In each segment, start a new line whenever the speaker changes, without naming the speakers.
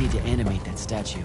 need to animate that statue.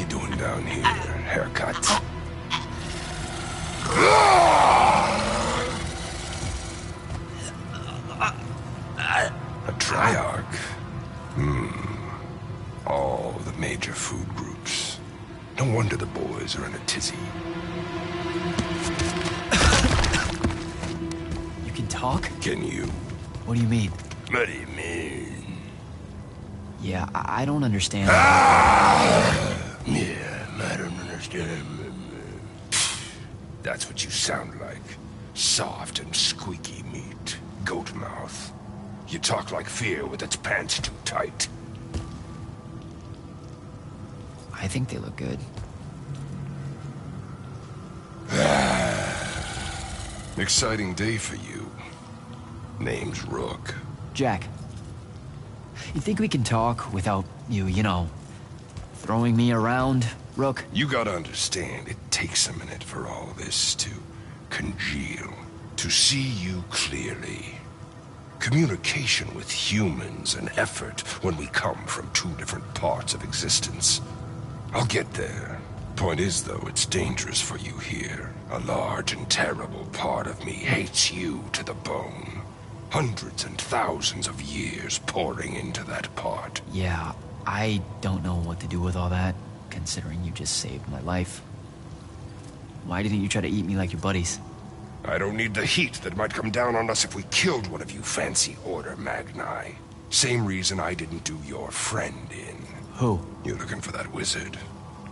you doing down here, haircut? A triarch? All the major food groups. No wonder the boys are in a tizzy.
You can talk?
Can you?
What do you mean?
What do you mean?
Yeah, I don't understand.
Yeah, I don't understand. That's what you sound like. Soft and squeaky meat. Goat mouth. You talk like fear with its pants too tight.
I think they look good.
Exciting day for you. Name's Rook.
Jack, you think we can talk without you know, throwing me around, Rook?
You gotta understand, it takes a minute for all this to congeal, to see you clearly. Communication with humans, an effort when we come from two different parts of existence. I'll get there. Point is, though, it's dangerous for you here. A large and terrible part of me hates you to the bone. Hundreds and thousands of years pouring into that part.
Yeah, I don't know what to do with all that, considering you just saved my life. Why didn't you try to eat me like your buddies?
I don't need the heat that might come down on us if we killed one of you fancy order Magni. Same reason I didn't do your friend in.
Who?
You're looking for that wizard.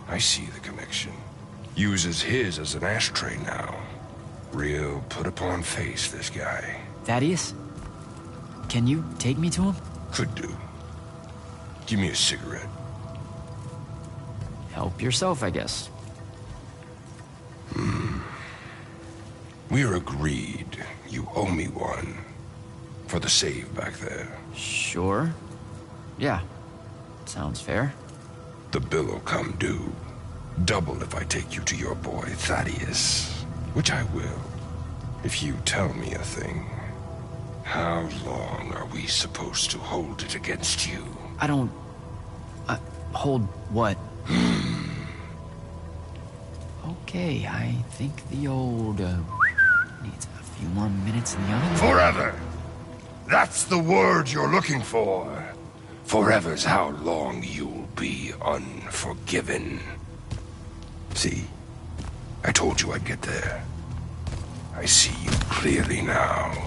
I see the connection. Uses his as an ashtray now. Real put-upon face, this guy.
Thaddeus? Can you take me to him?
Could do. Give me a cigarette.
Help yourself, I guess.
We're agreed. You owe me one. For the save back there.
Sure. Yeah. Sounds fair.
The bill'll come due. Double if I take you to your boy Thaddeus. Which I will. If you tell me a thing. How long are we supposed to hold it against you?
I don't... hold what? Okay, I think the old, needs a few more minutes in the oven.
Forever! That's the word you're looking for. Forever's how long you'll be unforgiven. See? I told you I'd get there. I see you clearly now.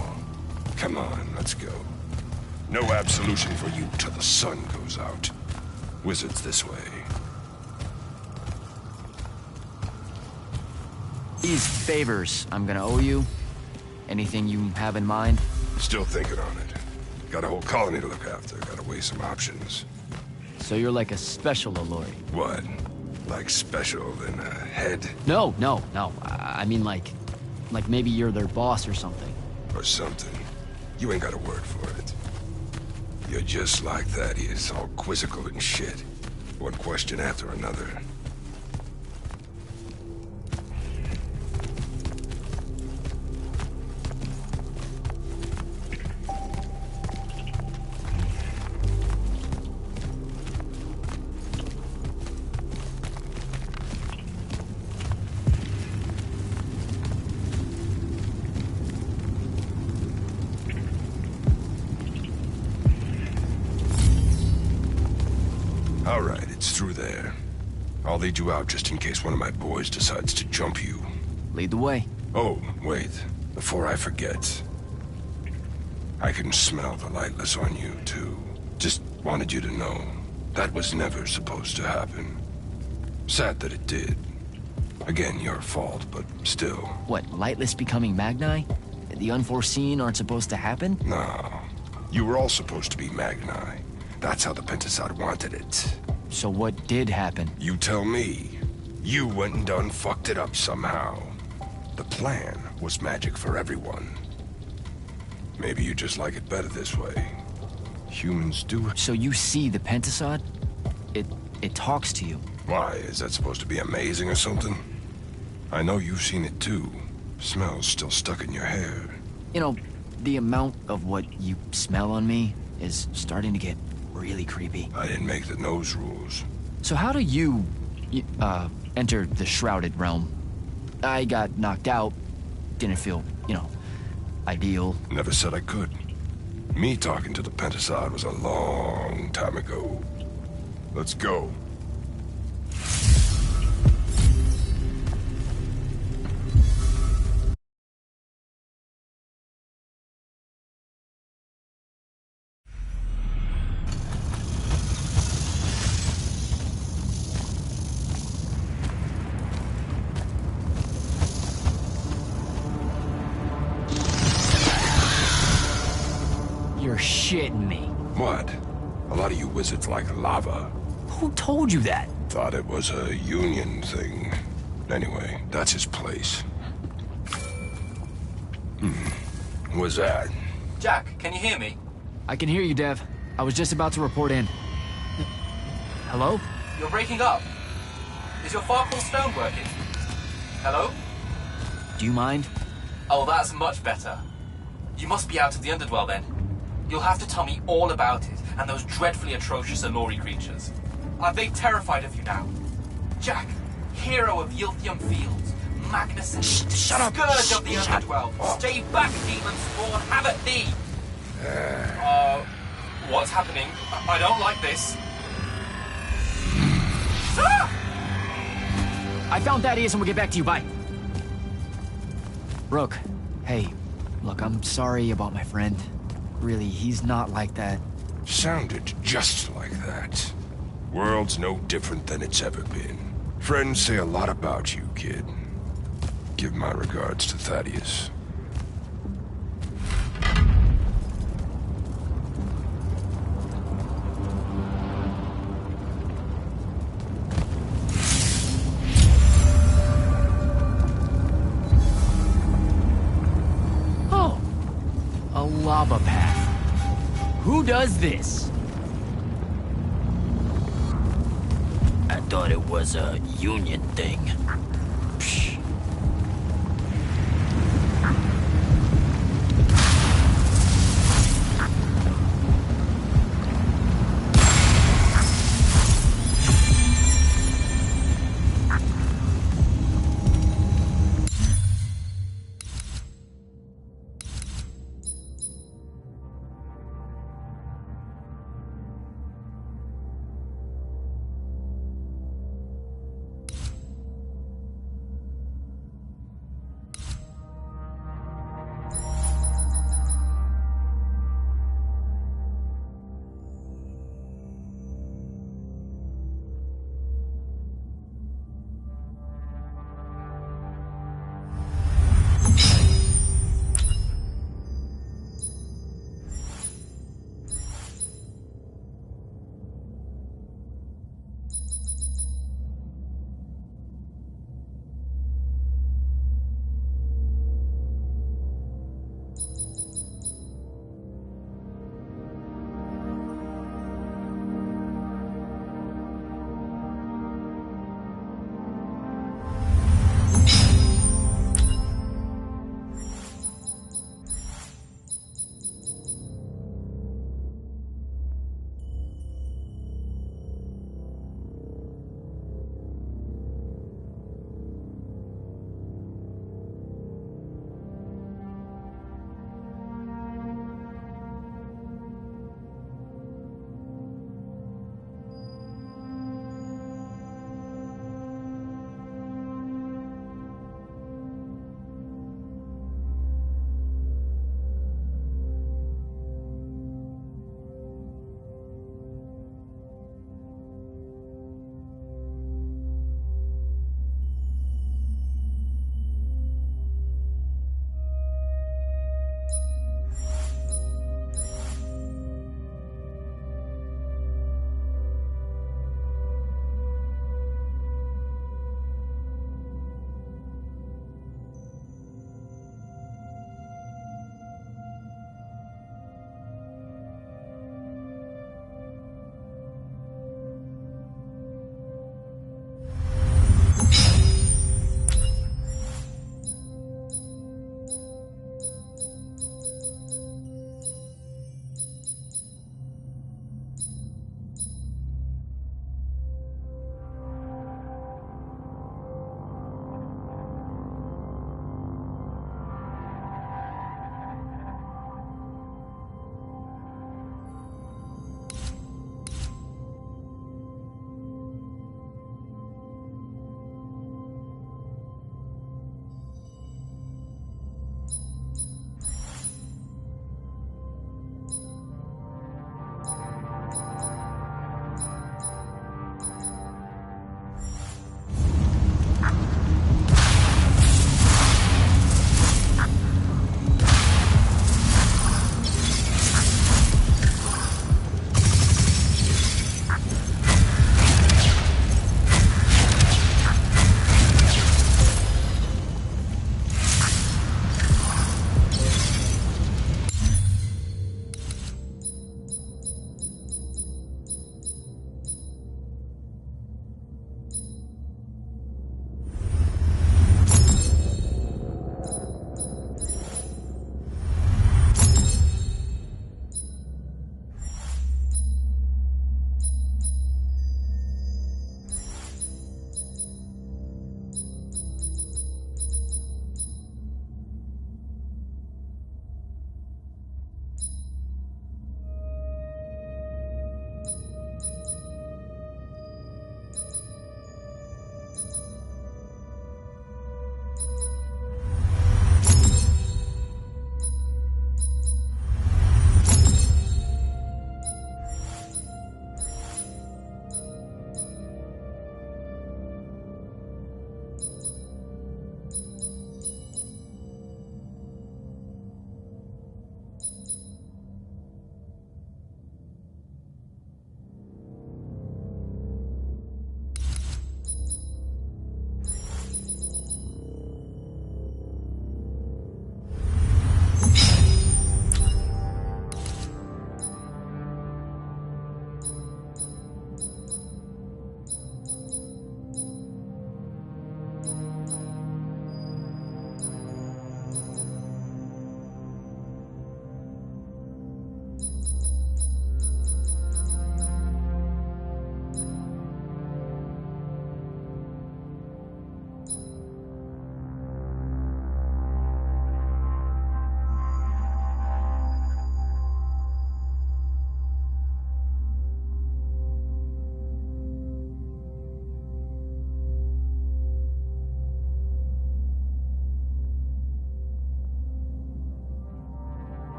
Come on, let's go. No absolution for you till the sun goes out. Wizards this way.
These favors I'm gonna owe you. Anything you have in mind?
Still thinking on it. Got a whole colony to look after. Gotta weigh some options.
So you're like a special Alluri.
What? Like special than a head?
No. I mean like maybe you're their boss or something.
Or something. You ain't got a word for it. You're just like Thaddeus, all quizzical and shit. One question after another. All right, it's through there. I'll lead you out just in case one of my boys decides to jump you.
Lead the way.
Oh, wait. Before I forget. I can smell the lightless on you, too. Just wanted you to know. That was never supposed to happen. Sad that it did. Again, your fault, but still.
What, lightless becoming Magni? The unforeseen aren't supposed to happen?
No. You were all supposed to be Magni. That's how the Pentasod wanted it.
So what did happen?
You tell me. You went and done fucked it up somehow. The plan was magic for everyone. Maybe you just like it better this way. Humans do.
So you see the Pentasod? It talks to you.
Why? Is that supposed to be amazing or something? I know you've seen it too. Smell's still stuck in your hair.
You know, the amount of what you smell on me is starting to get really creepy.
I didn't make the nose rules.
So how do you enter the Shrouded Realm. I got knocked out. Didn't feel, ideal.
Never said I could. Me talking to the Pentasod was a long time ago. Let's go.
You're shitting me.
What? A lot of you wizards like lava.
Who told you that?
Thought it was a union thing. Anyway, that's his place. What's that?
Jack, can you hear me?
I can hear you, Dev. I was just about to report in. Hello?
You're breaking up. Is your Farkle stone working? Hello?
Do you mind?
Oh, that's much better. You must be out of the Underdwell then. You'll have to tell me all about it, and those dreadfully atrocious Alori creatures. Are they terrified of you now? Jack, hero of Yilthium Fields, Magnuson,
Shut up!
Scourge of the Underdwell, stay back, demon spawn, have at thee! What's happening? I don't like this.
I found Thaddeus and we'll get back to you. Bye. Rook, hey, look, I'm sorry about my friend. Really, he's not like that.
Sounded just like that. World's no different than it's ever been. Friends say a lot about you, kid. Give my regards to Thaddeus.
Oh, a lava path. Who does this?
I thought it was a union thing.
Psh.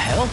hell?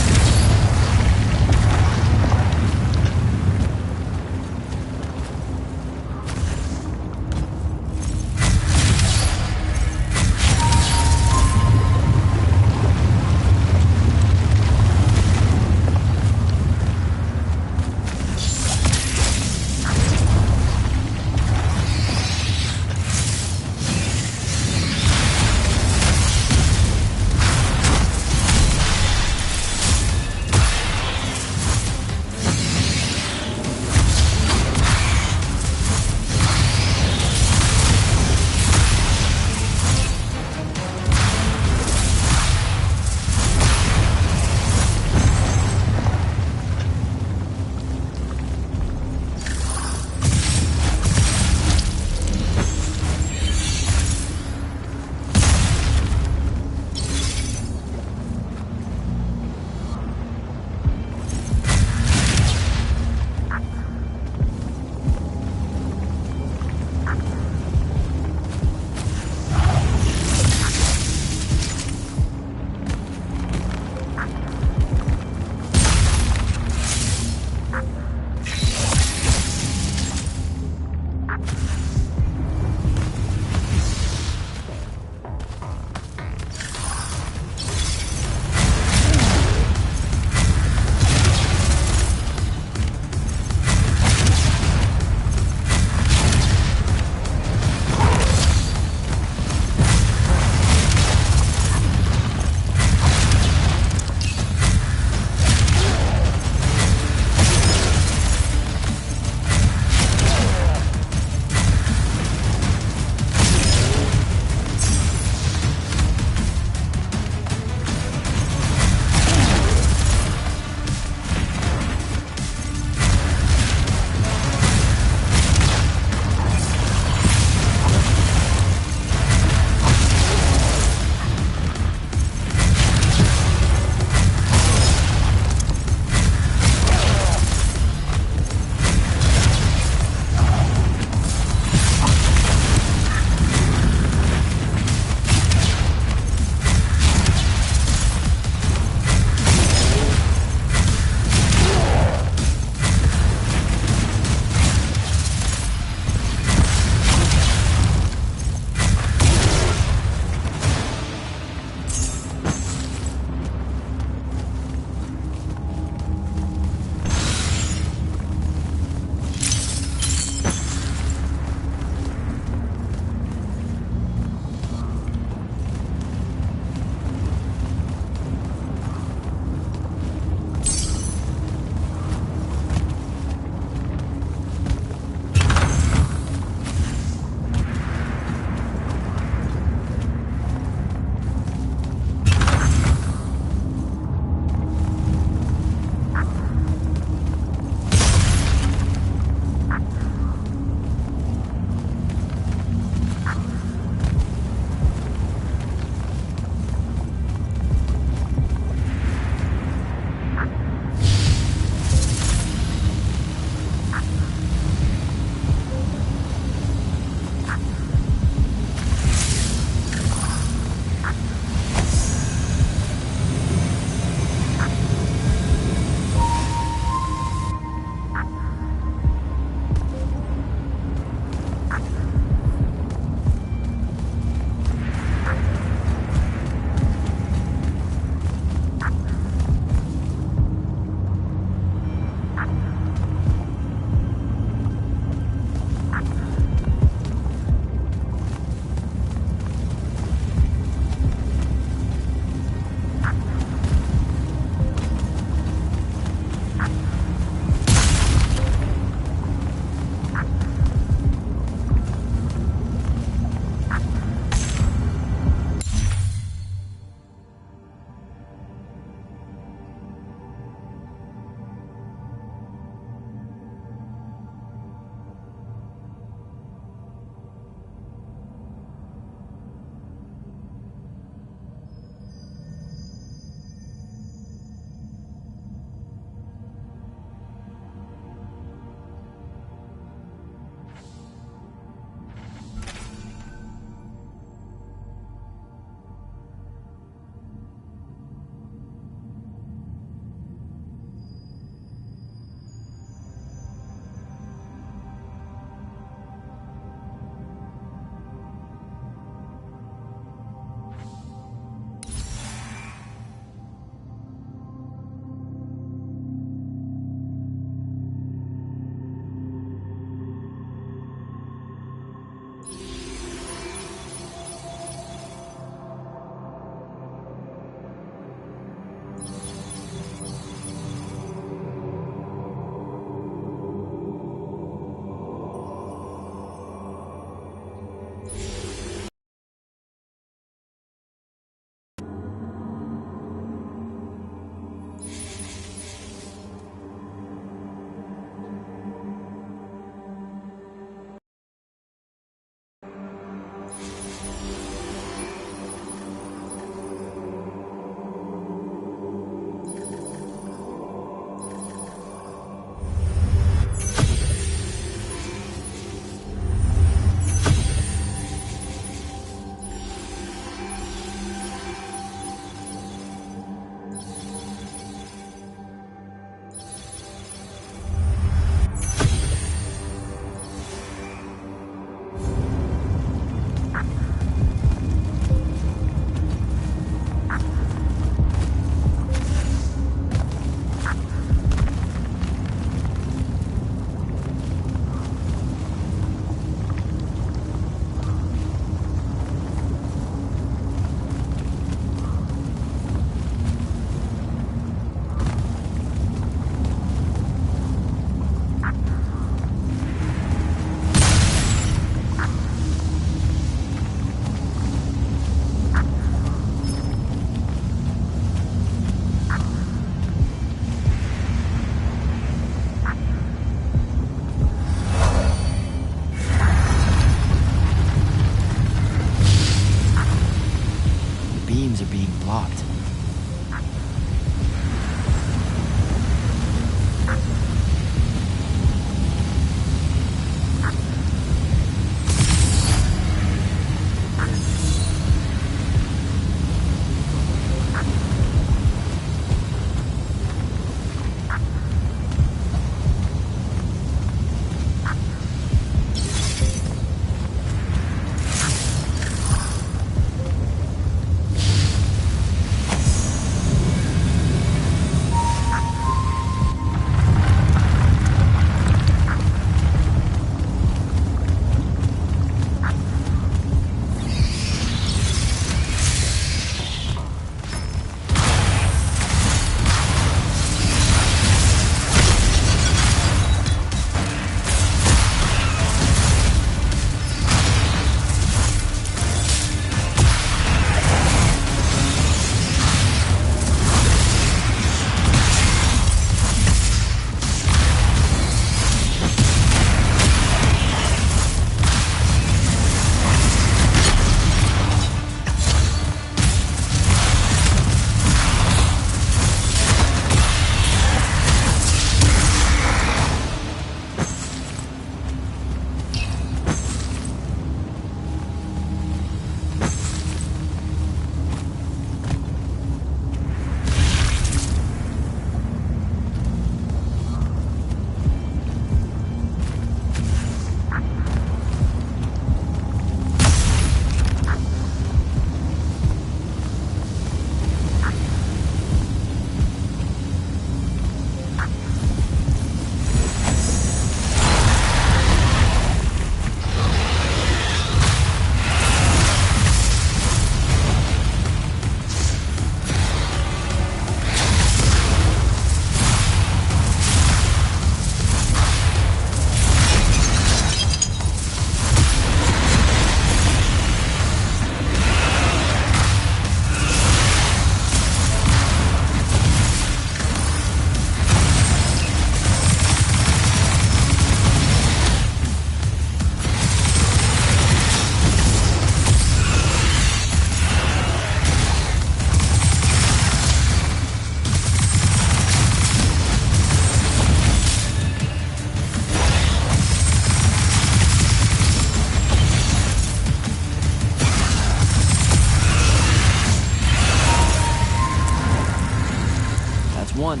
one.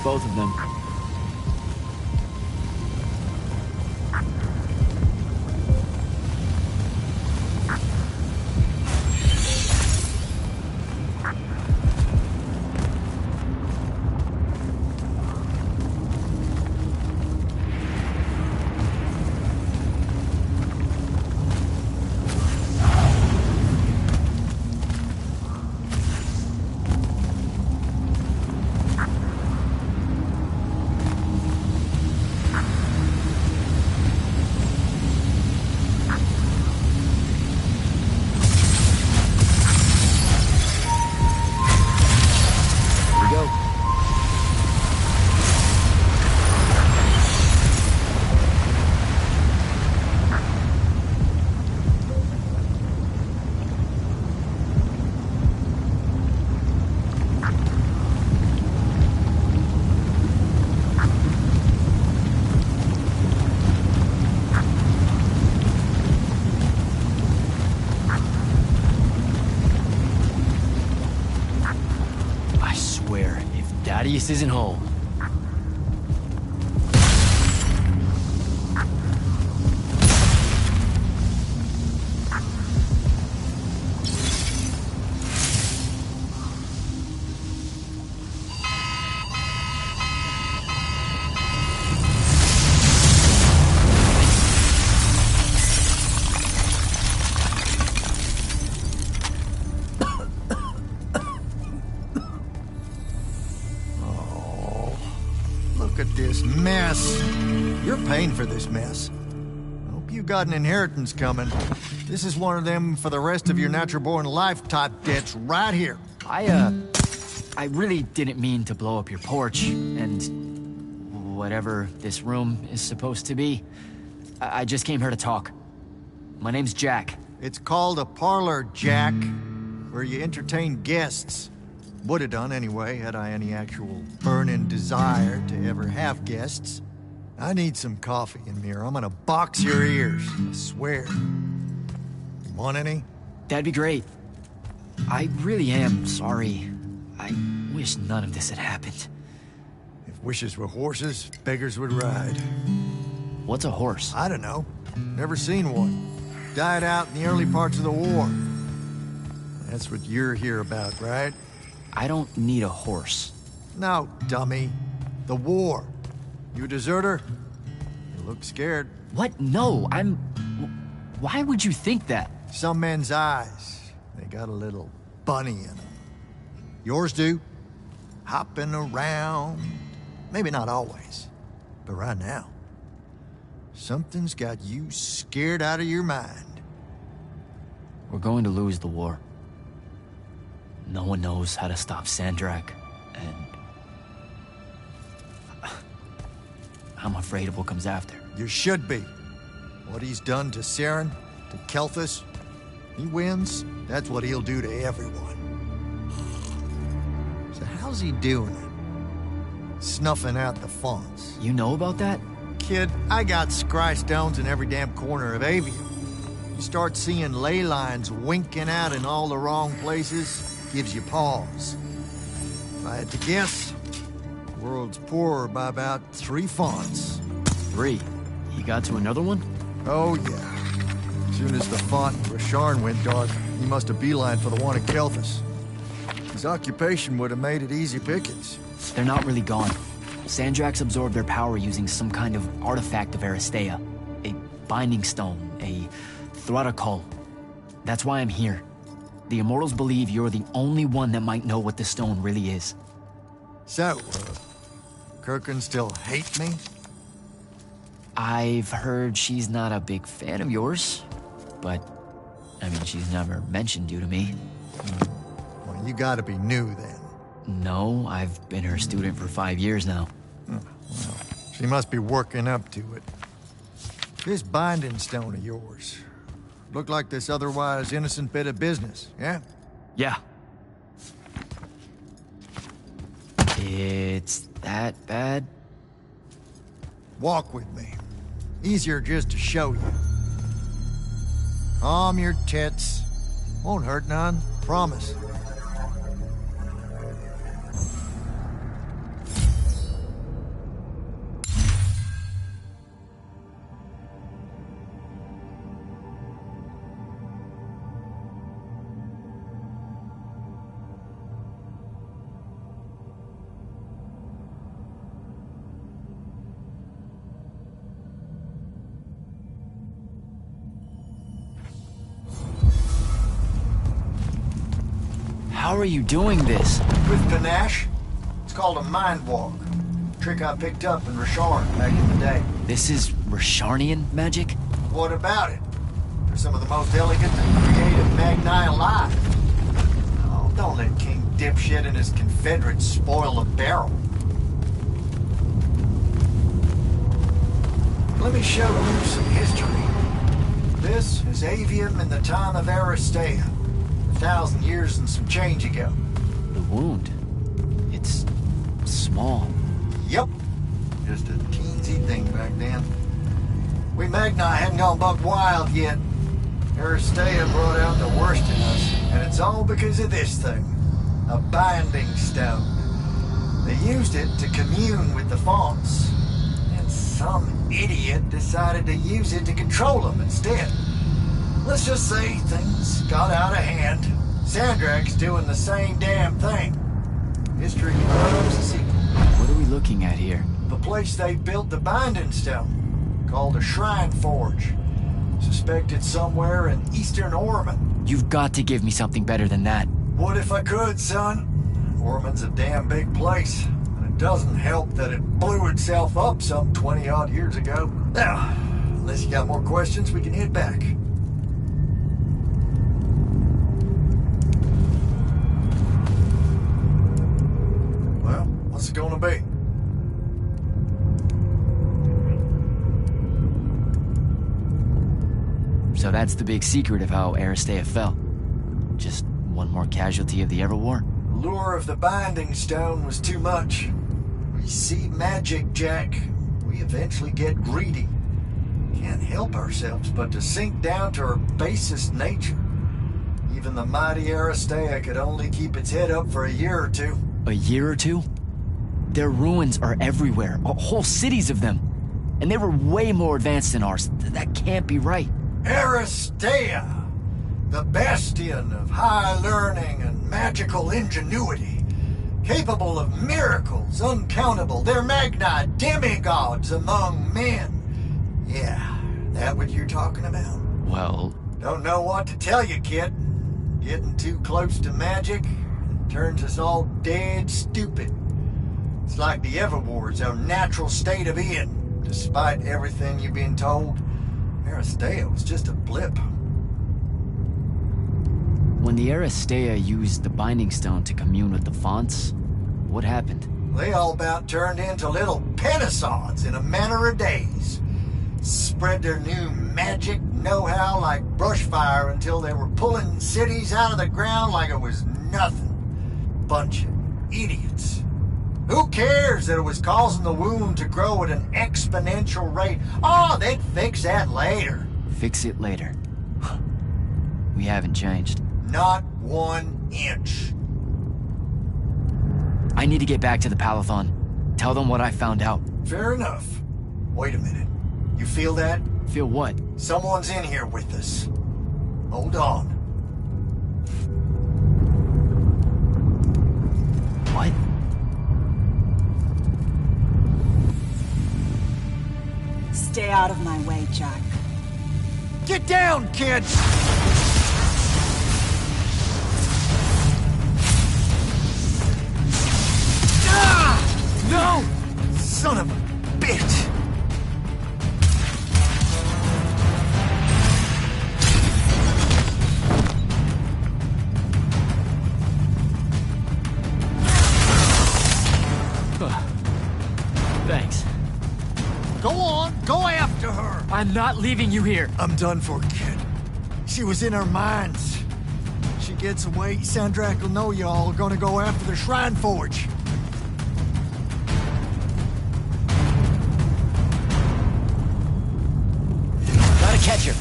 Both of them. Thaddeus isn't home.
Look at this mess. You're paying for this mess. Hope you got an inheritance coming. This is one of them for the rest of your natural-born life type debts right here.
I really didn't mean to blow up your porch, and whatever this room is supposed to be. I just came here to talk. My name's Jack.
It's called a parlor, Jack, where you entertain guests. Would have done anyway, had I any actual burning desire to ever have guests. I need some coffee in here. I'm gonna box your ears, I swear. You want any?
That'd be great. I really am sorry. I wish none of this had happened.
If wishes were horses, beggars would ride.
What's a horse?
I don't know. Never seen one. Died out in the early parts of the war. That's what you're here about, right?
I don't need a horse.
No, dummy. The war. You a deserter? You look scared.
What? No, I'm... Why would you think that?
Some men's eyes, they got a little bunny in them. Yours do. Hopping around. Maybe not always, but right now, something's got you scared out of your mind.
We're going to lose the war. No one knows how to stop Sandrak, and I'm afraid of what comes after.
You should be. What he's done to Saren, to Kelthus, he wins, that's what he'll do to everyone. So how's he doing it? Snuffing out the fonts.
You know about that?
Kid, I got scry stones in every damn corner of Aveum. You start seeing ley lines winking out in all the wrong places, gives you pause. If I had to guess, the world's poorer by about 3 fonts.
3. He got to another one?
Oh, yeah. As soon as the font in Rasharn went dark, he must have beelined for the one at Kelthus. His occupation would have made it easy pickings.
They're not really gone. Sandrax absorbed their power using some kind of artifact of Aristea. A binding stone, a Throttacull. That's why I'm here. The Immortals believe you're the only one that might know what the stone really is.
So, Kirkin still hate me?
I've heard she's not a big fan of yours, but, I mean, she's never mentioned you to me.
Well, you gotta be new then.
No, I've been her student for 5 years now.
Well, she must be working up to it. This binding stone of yours, look like this otherwise innocent bit of business, yeah?
Yeah. It's that bad?
Walk with me. Easier just to show you. Calm your tits. Won't hurt none, promise.
How are you doing this?
With panache, it's called a mind walk. Trick I picked up in Rasharn back in the day.
This is Rasharnian magic?
What about it? They're some of the most elegant and creative Magni alive. Oh, don't let King Dipshit and his Confederates spoil the barrel. Let me show you some history. This is Aveum in the time of Aristea. 1,000 years and some change ago.
The wound. It's small.
Yep. Just a teensy thing back then. We Magni hadn't gone buck wild yet. Aristea brought out the worst in us, and it's all because of this thing. A binding stone. They used it to commune with the fonts, and some idiot decided to use it to control them instead. Let's just say things got out of hand. Sandrak's doing the same damn thing. History loves a sequel.
What are we looking at here?
The place they built the binding stone, called a Shrine Forge. Suspect it's somewhere in eastern Orman.
You've got to give me something better than that.
What if I could, son? Orman's a damn big place, and it doesn't help that it blew itself up some 20-odd years ago. Now, unless you got more questions, we can head back. What's it gonna be?
So that's the big secret of how Aristea fell. Just one more casualty of the Everwar?
The lure of the binding stone was too much. We see magic, Jack. We eventually get greedy. Can't help ourselves but to sink down to our basest nature. Even the mighty Aristea could only keep its head up for a year or two.
A year or two? Their ruins are everywhere, whole cities of them. And they were way more advanced than ours. That can't be right.
Aristea, the bastion of high learning and magical ingenuity, capable of miracles uncountable. They're Magni demigods among men. Yeah, that what you're talking about?
Well,
Don't know what to tell you, kid. Getting too close to magic turns us all dead stupid. It's like the Everwar's our natural state of being. Despite everything you've been told, Aristea was just a blip.
when the Aristea used the Binding Stone to commune with the fonts, what happened?
They all about turned into little penisods in a matter of days. Spread their new magic know-how like brushfire until they were pulling cities out of the ground like it was nothing. Bunch of idiots. Who cares that it was causing the wound to grow at an exponential rate? Oh, they'd fix that later.
Fix it later. We haven't changed.
Not 1 inch.
I need to get back to the Palathon. Tell them what I found out.
Fair enough. Wait a minute. You feel that?
Feel what?
Someone's in here with us. Hold on.
What?
Stay out of my way, Jack.
Get down, kid!
No!
Son of a bitch!
Thanks.
Go on, go after her!
I'm not leaving you here.
I'm done for, kid. She was in our minds. She gets away, Sandrak will know y'all are gonna go after the Shrine Forge.
Gotta catch her.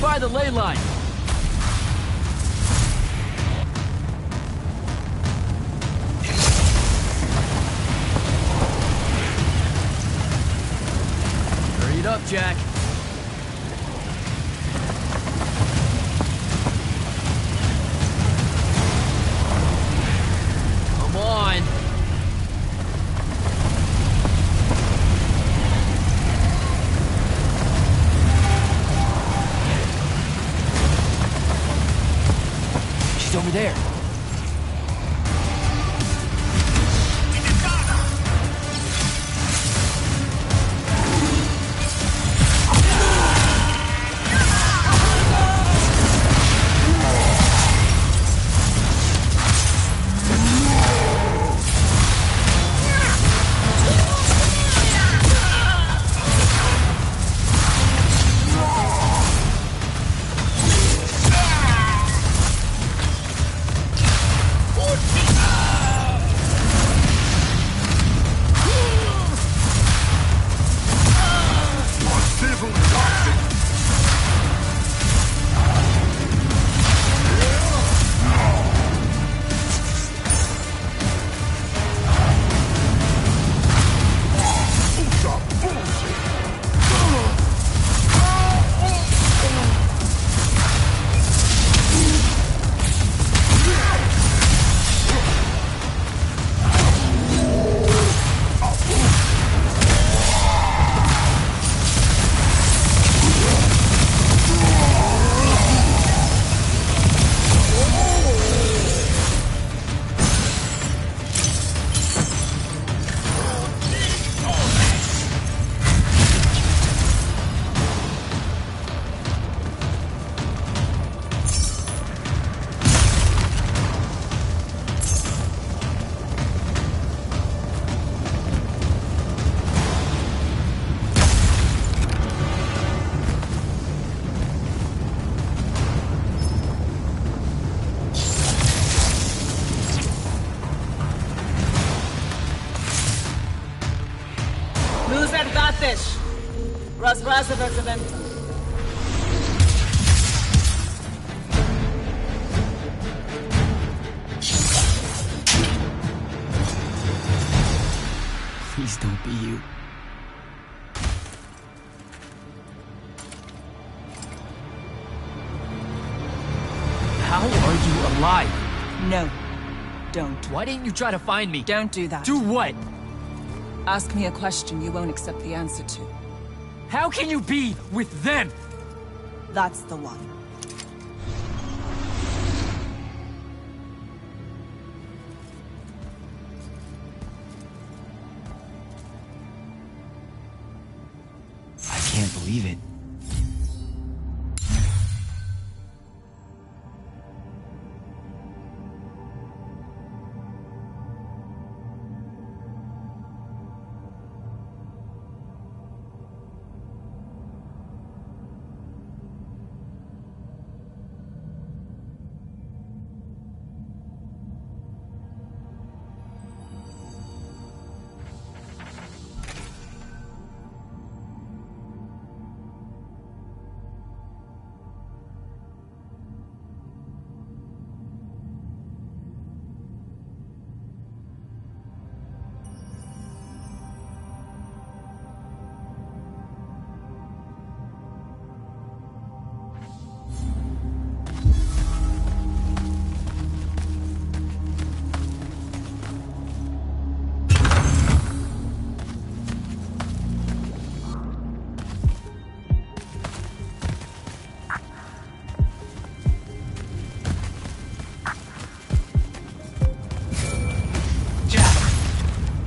By the ley line. Hurry it up, Jack. Come on. Over there.
fish. Of Aveum.
Please don't be you. How are you alive?
No. Don't.
Why didn't you try to find me?
Don't do that.
Do what?
Ask me a question you won't accept the answer to.
How can you be with them?
That's the one.
I can't believe it.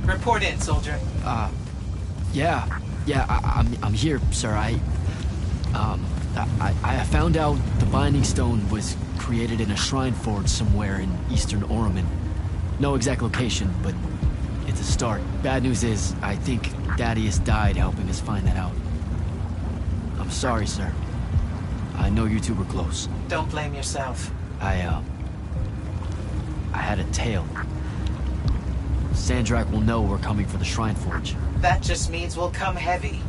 Report in, soldier.
I'm here, sir. I found out the Binding Stone was created in a shrine forge somewhere in eastern Oromon. No exact location, but it's a start. Bad news is, I think Thaddeus died helping us find that out. I'm sorry, sir. I know you two were close.
Don't blame yourself.
I had a tale. Sandrak will know we're coming for the Shrine Forge.
That just means we'll come heavy.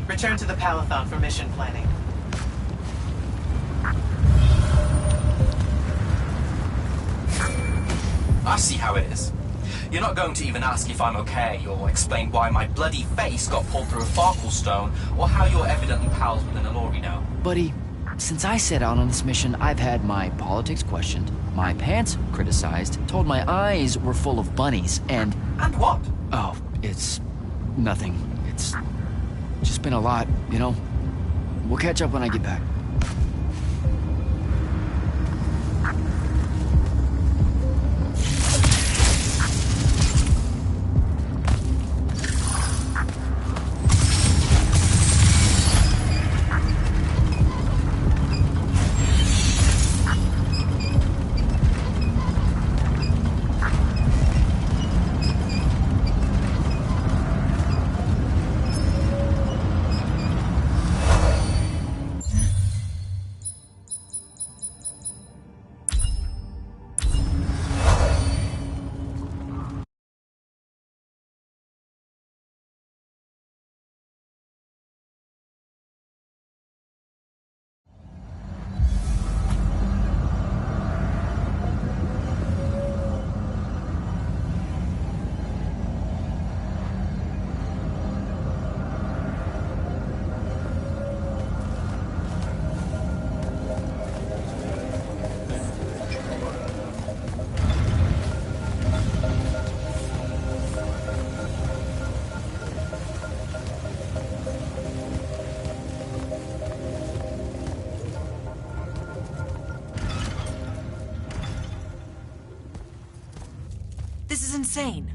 Return to the Palathon for mission planning. I see how it is. You're not going to even ask if I'm okay, or explain why my bloody face got pulled through a Farkle stone, or how you're evidently pals with an Alori now.
Buddy, since I set out on this mission, I've had my politics questioned, my pants criticized, told my eyes were full of bunnies, and...
And what?
Oh, it's... nothing. It's just been a lot, you know? We'll catch up when I get back.
This is insane.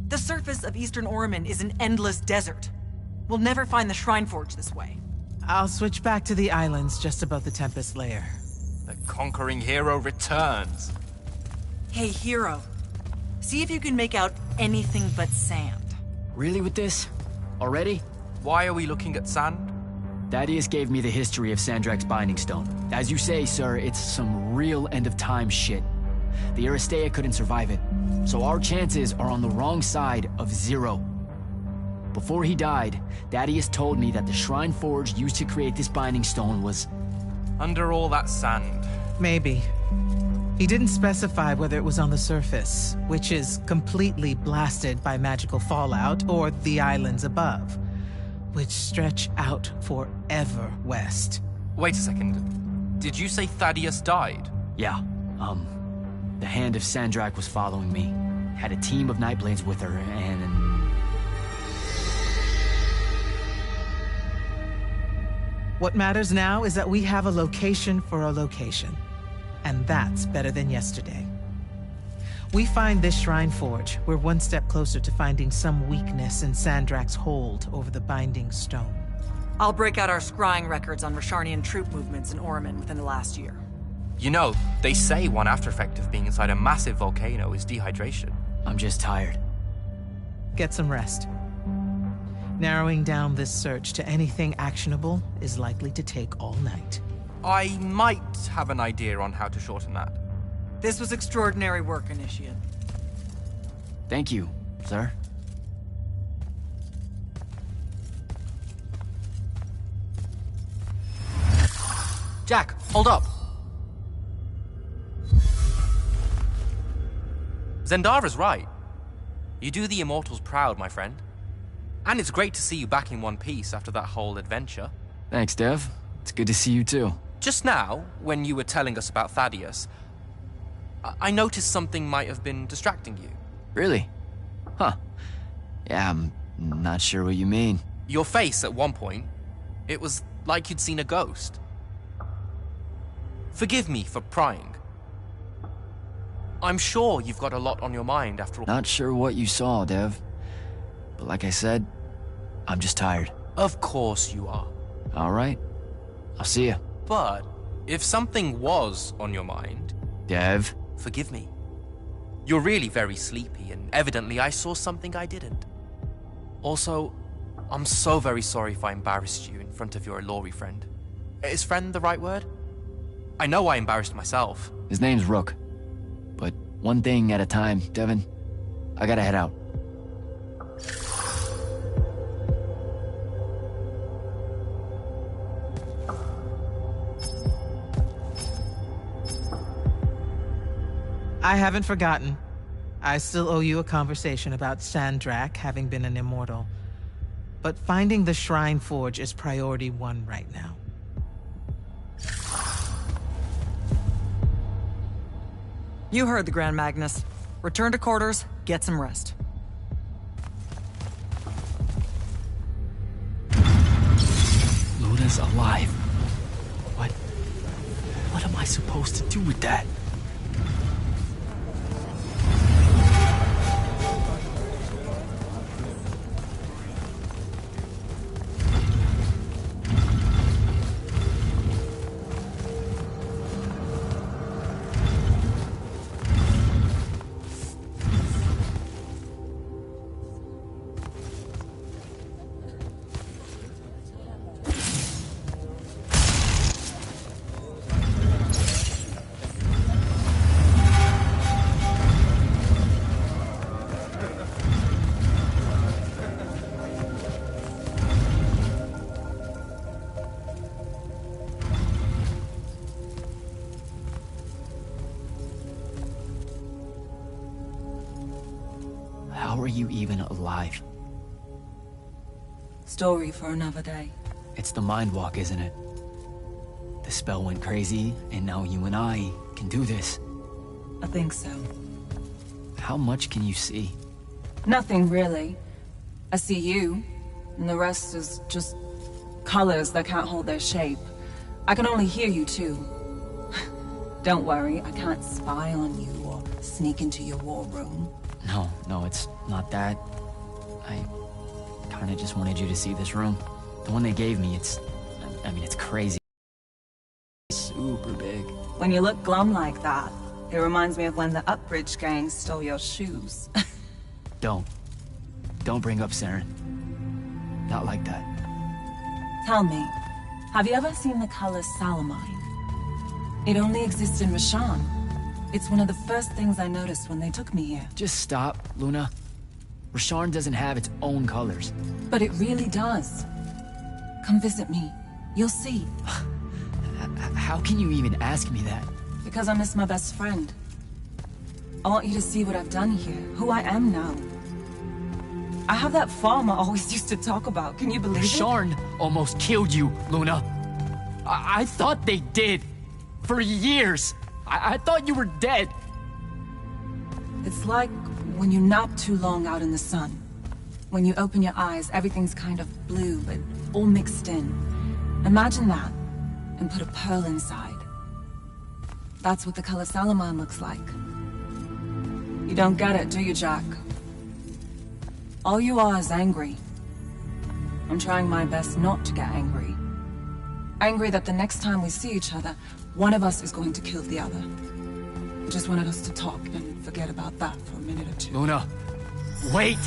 The surface of Eastern Oromon is an endless desert. We'll never find the Shrine Forge this way.
I'll switch back to the islands just above the Tempest Lair.
The conquering hero returns.
Hey, hero. See if you can make out anything but sand.
Really with this? Already?
Why are we looking at sand?
Thaddeus gave me the history of Sandrak's Binding Stone. As you say, sir, it's some real end-of-time shit. The Aristea couldn't survive it, so our chances are on the wrong side of 0. Before he died, Thaddeus told me that the Shrine Forge used to create this binding stone was...
Under all that sand.
Maybe. He didn't specify whether it was on the surface, which is completely blasted by magical fallout, or the islands above, which stretch out forever west.
Wait a second. Did you say Thaddeus died?
Yeah, the Hand of Sandrak was following me. Had a team of Nightblades with her, and...
What matters now is that we have a location for a location. And that's better than yesterday. We find this Shrine Forge, we're one step closer to finding some weakness in Sandrak's hold over the binding stone.
I'll break out our scrying records on Rasharnian troop movements in Orman within the last year.
You know, they say one after effect of being inside a massive volcano is dehydration.
I'm just tired.
Get some rest. Narrowing down this search to anything actionable is likely to take all night.
I might have an idea on how to shorten that.
This was extraordinary work, Initiate.
Thank you, sir.
Jack, hold up. Zendara's right. You do the Immortals proud, my friend. And it's great to see you back in one piece after that whole adventure.
Thanks, Dev. It's good to see you too.
Just now, when you were telling us about Thaddeus, I noticed something might have been distracting you.
Really? Huh. Yeah, I'm not sure what you mean.
Your face at one point, it was like you'd seen a ghost. Forgive me for prying. I'm sure you've got a lot on your mind after all.
Not sure what you saw, Dev. But like I said, I'm just tired.
Of course you are.
All right. I'll see you.
But if something was on your mind...
Dev?
Forgive me. You're really very sleepy, and evidently I saw something I didn't. Also, I'm so very sorry if I embarrassed you in front of your Ilori friend. Is friend the right word? I know I embarrassed myself.
His name's Rook. But one thing at a time, Devin. I gotta head out.
I haven't forgotten. I still owe you a conversation about Sandrak having been an immortal. But finding the Shrine Forge is priority 1 right now.
You heard the Grand Magnus. Return to quarters, get some rest.
Luna's alive. What am I supposed to do with that? How are you even alive?
Story for another day.
It's the Mind Walk, isn't it? The spell went crazy, and now you and I can do this.
I think so.
How much can you see?
Nothing really. I see you, and the rest is just colors that can't hold their shape. I can only hear you too. Don't worry, I can't spy on you or sneak into your war room.
No, it's not that. I kinda just wanted you to see this room. The one they gave me, it's crazy. Super big.
When you look glum like that, it reminds me of when the Upbridge gang stole your shoes.
Don't bring up Saren. Not like that.
Tell me, have you ever seen the color Salamine? It only exists in Rashan. It's one of the first things I noticed when they took me here.
Just stop, Luna. Rasharn doesn't have its own colors.
But it really does. Come visit me. You'll see.
How can you even ask me that?
Because I miss my best friend. I want you to see what I've done here, who I am now. I have that farm I always used to talk about. Can you believe it?
Rasharn almost killed you, Luna. I thought they did. For years. I thought you were dead.
It's like when you nap too long out in the sun. When you open your eyes, everything's kind of blue, but all mixed in. Imagine that, and put a pearl inside. That's what the color Salamine looks like. You don't get it, do you, Jack? All you are is angry. I'm trying my best not to get angry. Angry that the next time we see each other, one of us is going to kill the other. I just wanted us to talk and forget about that for a minute or two.
Luna, wait!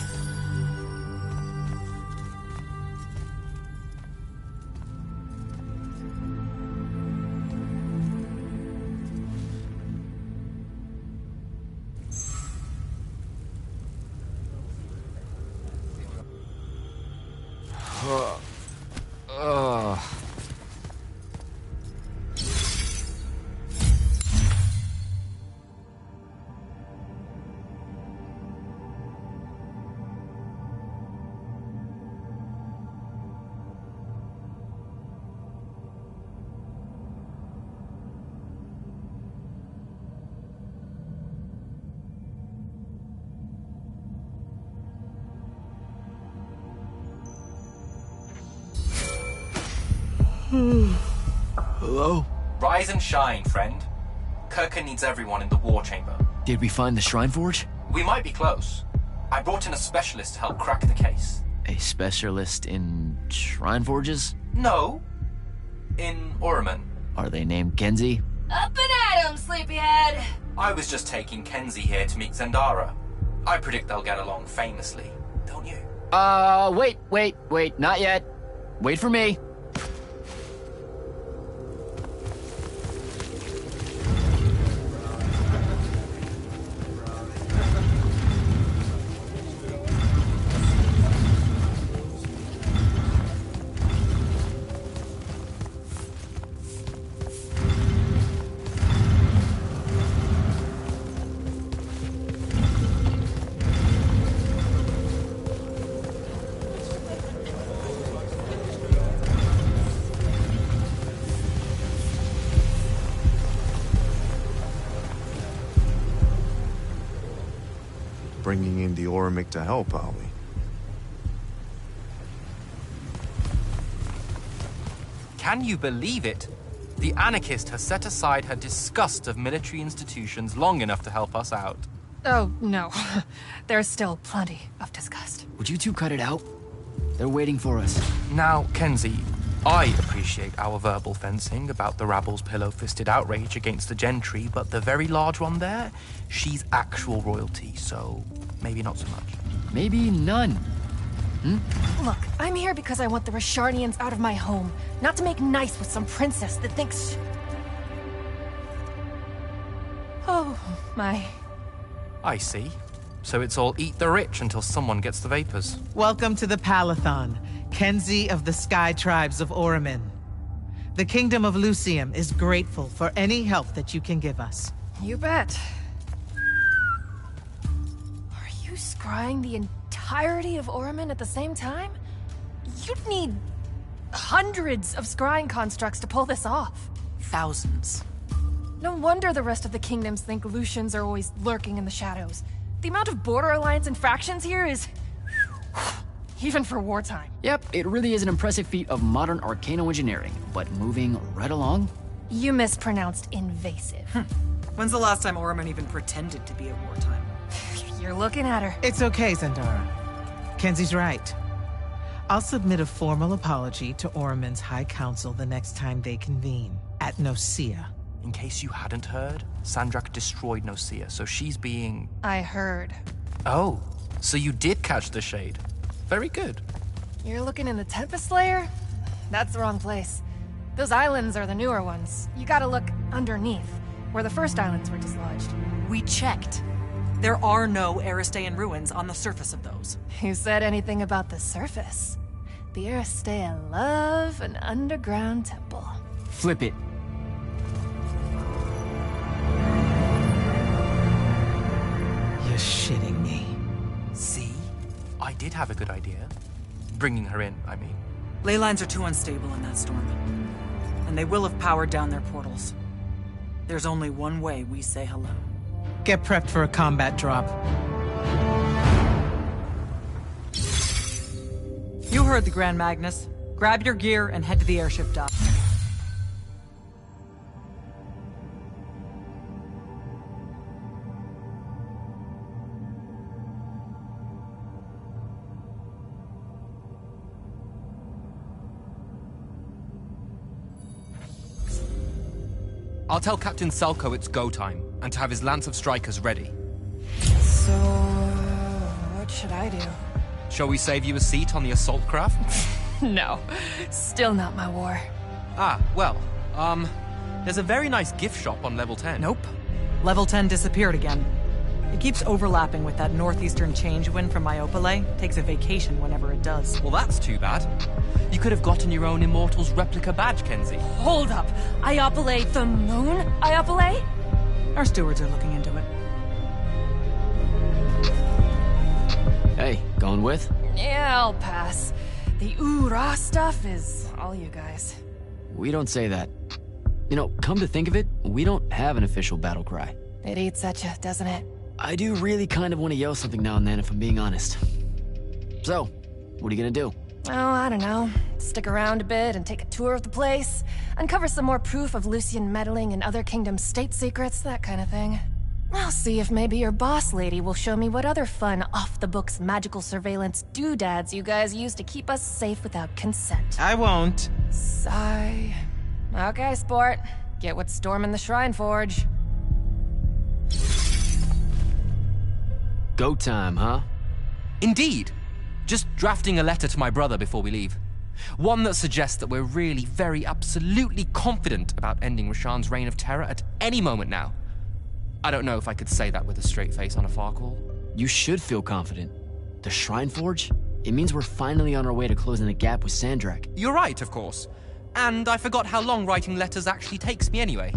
Hello?
Rise and shine, friend. Kirkin needs everyone in the war chamber.
Did we find the Shrine Forge?
We might be close. I brought in a specialist to help crack the case.
A specialist in Shrine Forges?
No. In Orman.
Are they named Kenzie?
Up and at 'em, sleepyhead!
I was just taking Kenzie here to meet Zendara. I predict they'll get along famously, don't you?
Wait, not yet. Wait for me.
Bringing in the Ormic to help, are we?
Can you believe it? The anarchist has set aside her disgust of military institutions long enough to help us out.
Oh, no. There's still plenty of disgust.
Would you two cut it out? They're waiting for us.
Now, Kenzie, I appreciate our verbal fencing about the rabble's pillow-fisted outrage against the gentry, but the very large one there, she's actual royalty, so maybe not so much.
Maybe none.
Look, I'm here because I want the Rasharnians out of my home, not to make nice with some princess that thinks... Oh, my.
I see. So it's all eat the rich until someone gets the vapors.
Welcome to the Palathon, Kenzie of the Sky Tribes of Oramin. The Kingdom of Lucium is grateful for any help that you can give us.
You bet. Are you scrying the entirety of Oramin at the same time? You'd need hundreds of scrying constructs to pull this off.
Thousands.
No wonder the rest of the kingdoms think Lucians are always lurking in the shadows. The amount of border alliance and factions here is... even for wartime.
Yep, it really is an impressive feat of modern arcano engineering, but moving right along.
You mispronounced invasive.
When's the last time Oramin even pretended to be at wartime?
You're looking at her.
It's okay, Zendara. Kenzie's right. I'll submit a formal apology to Oramin's High Council the next time they convene, at Nosea.
In case you hadn't heard, Sandrak destroyed Nosea, so she's being...
I heard.
Oh, so you did catch the shade. Very good.
You're looking in the Tempest layer? That's the wrong place. Those islands are the newer ones. You gotta look underneath, where the first islands were dislodged.
We checked. There are no Aristean ruins on the surface of those.
Who said anything about the surface? The Aristean love an underground temple.
Flip it.
You're shitting me.
See? I did have a good idea. Bringing her in, I mean.
Ley lines are too unstable in that storm. And they will have powered down their portals. There's only one way we say hello.
Get prepped for a combat drop.
You heard the Grand Magnus. Grab your gear and head to the airship dock.
I'll tell Captain Selko it's go time, and to have his lance of strikers ready.
So, what should I do?
Shall we save you a seat on the assault craft?
No, still not my war.
Ah, well, there's a very nice gift shop on level 10.
Nope. Level 10 disappeared again. It keeps overlapping with that northeastern change wind from Iopale. Takes a vacation whenever it does.
Well, that's too bad. You could have gotten your own Immortals replica badge, Kenzie.
Hold up! Iopale the moon? Iopale?
Our stewards are looking into it.
Hey, going with?
Yeah, I'll pass. The ooh-rah stuff is all you guys.
We don't say that. You know, come to think of it, we don't have an official battle cry.
It eats at you, doesn't it?
I do really kind of want to yell something now and then, if I'm being honest. So, what are you gonna do?
Oh, I don't know. Stick around a bit and take a tour of the place. Uncover some more proof of Lucian meddling in other kingdom state secrets, that kind of thing. I'll see if maybe your boss lady will show me what other fun off-the-books magical surveillance doodads you guys use to keep us safe without consent.
I won't.
Sigh. Okay, sport. Get what's storming the Shrine Forge.
Go time, huh?
Indeed. Just drafting a letter to my brother before we leave. One that suggests that we're really very absolutely confident about ending Rashawn's reign of terror at any moment now. I don't know if I could say that with a straight face on a far call.
You should feel confident. The Shrine Forge? It means we're finally on our way to closing the gap with Sandrak.
You're right, of course. And I forgot how long writing letters actually takes me anyway.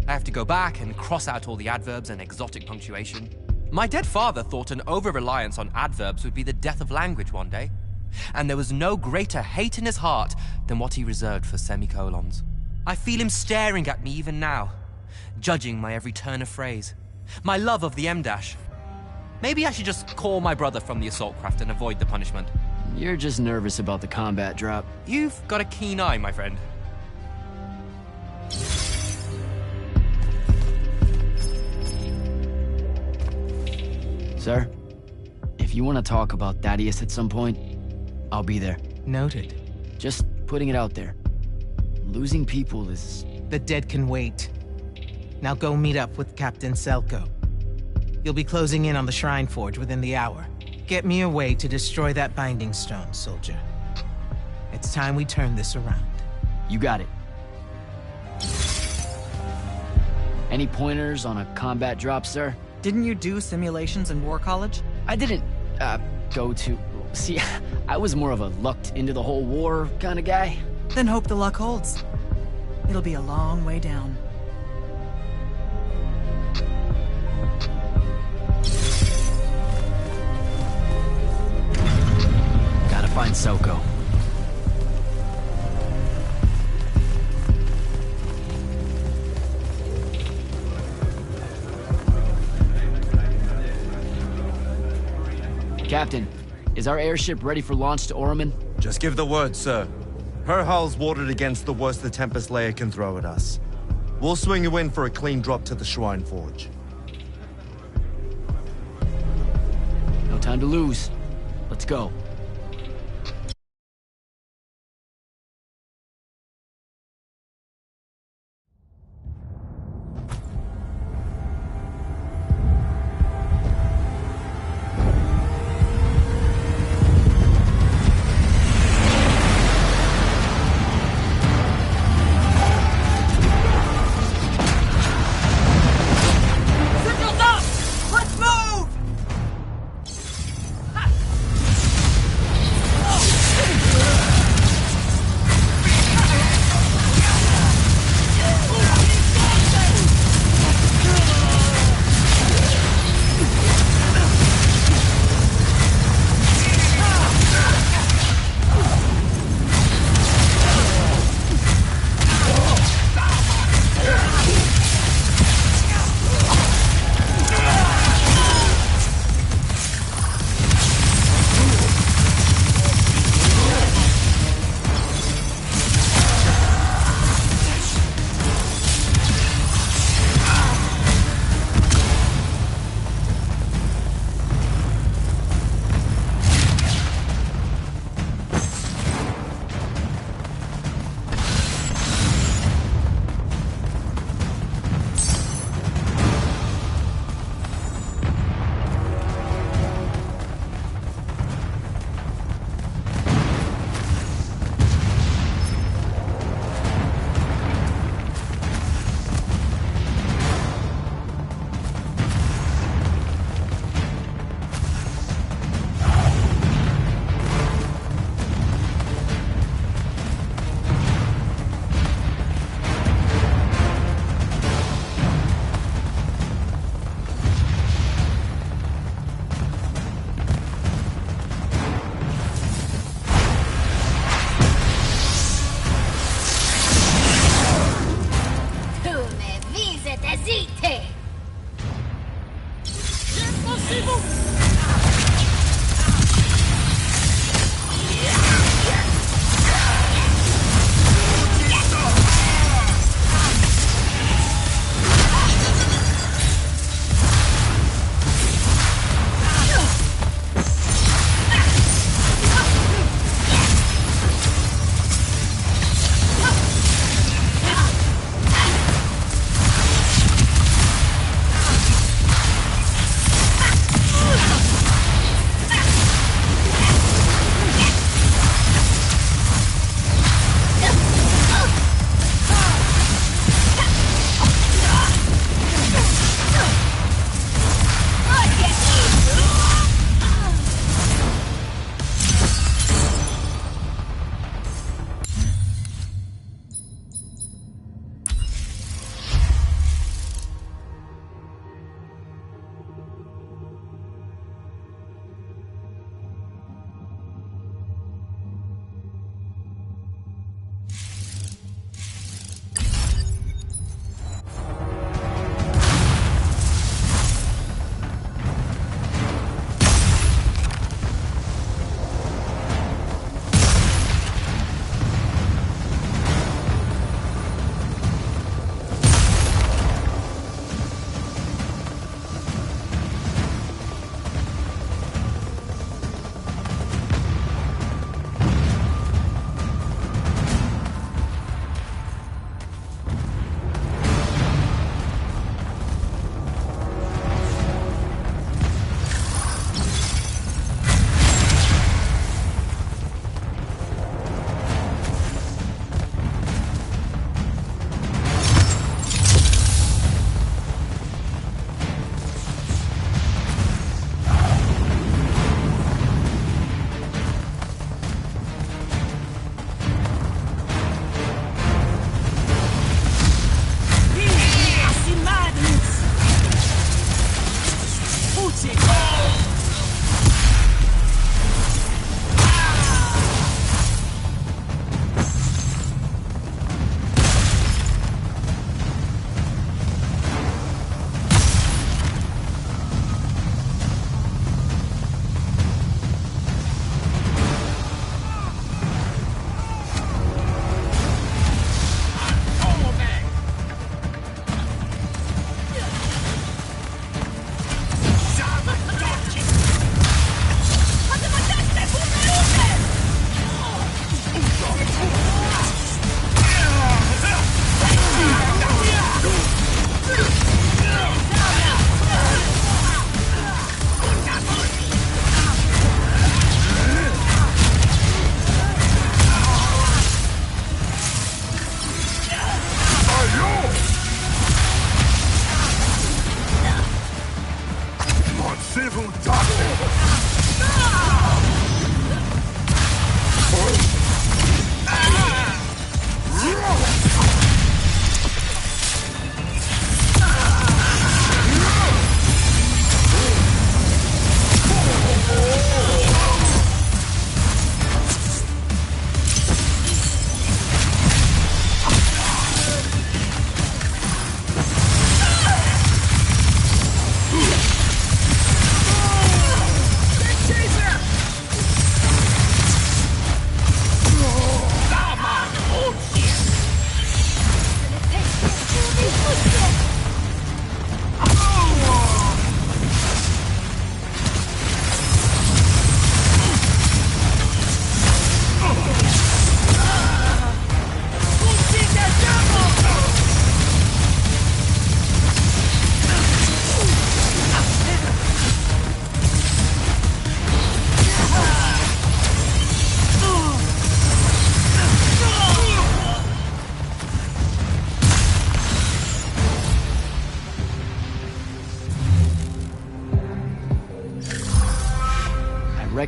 I have to go back and cross out all the adverbs and exotic punctuation. My dead father thought an over-reliance on adverbs would be the death of language one day. And there was no greater hate in his heart than what he reserved for semicolons. I feel him staring at me even now, judging my every turn of phrase, my love of the M-dash. Maybe I should just call my brother from the assault craft and avoid the punishment.
You're just nervous about the combat drop.
You've got a keen eye, my friend.
Sir, if you want to talk about Thaddeus at some point, I'll be there.
Noted.
Just putting it out there. Losing people is...
The dead can wait. Now go meet up with Captain Selko. You'll be closing in on the Shrine Forge within the hour. Get me a way to destroy that binding stone, soldier. It's time we turn this around.
You got it. Any pointers on a combat drop, sir?
Didn't you do simulations in War College?
I didn't, go to... See, I was more of a lucked into the whole war kind of guy.
Then hope the luck holds. It'll be a long way down.
Gotta find Selko. Captain, is our airship ready for launch to Orman?
Just give the word, sir. Her hull's warded against the worst the Tempest Layer can throw at us. We'll swing you in for a clean drop to the Shrine Forge.
No time to lose. Let's go.
Signals up! Let's move!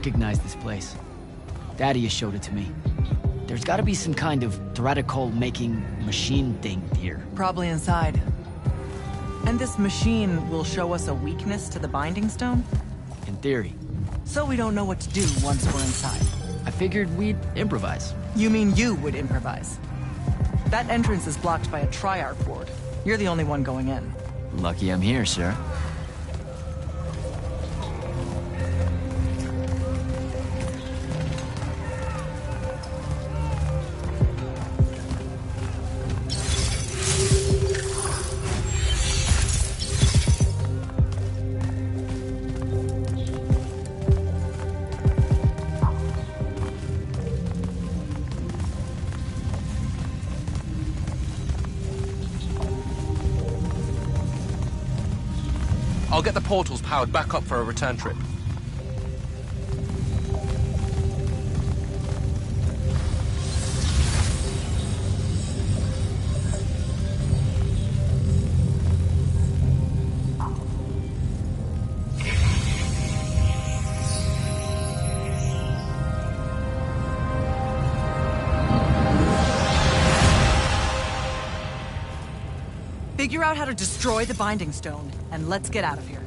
recognize this place. Daddy showed it to me. There's gotta be some kind of Threadicol-making machine thing here.
Probably inside. And this machine will show us a weakness to the Binding Stone?
In theory.
So we don't know what to do once we're inside.
I figured we'd improvise.
You mean you would improvise? That entrance is blocked by a Triarch ward. You're the only one going in.
Lucky I'm here, sir.
I'll get the portals powered back up for a return trip.
Figure out how to destroy the Binding Stone, and let's get out of here.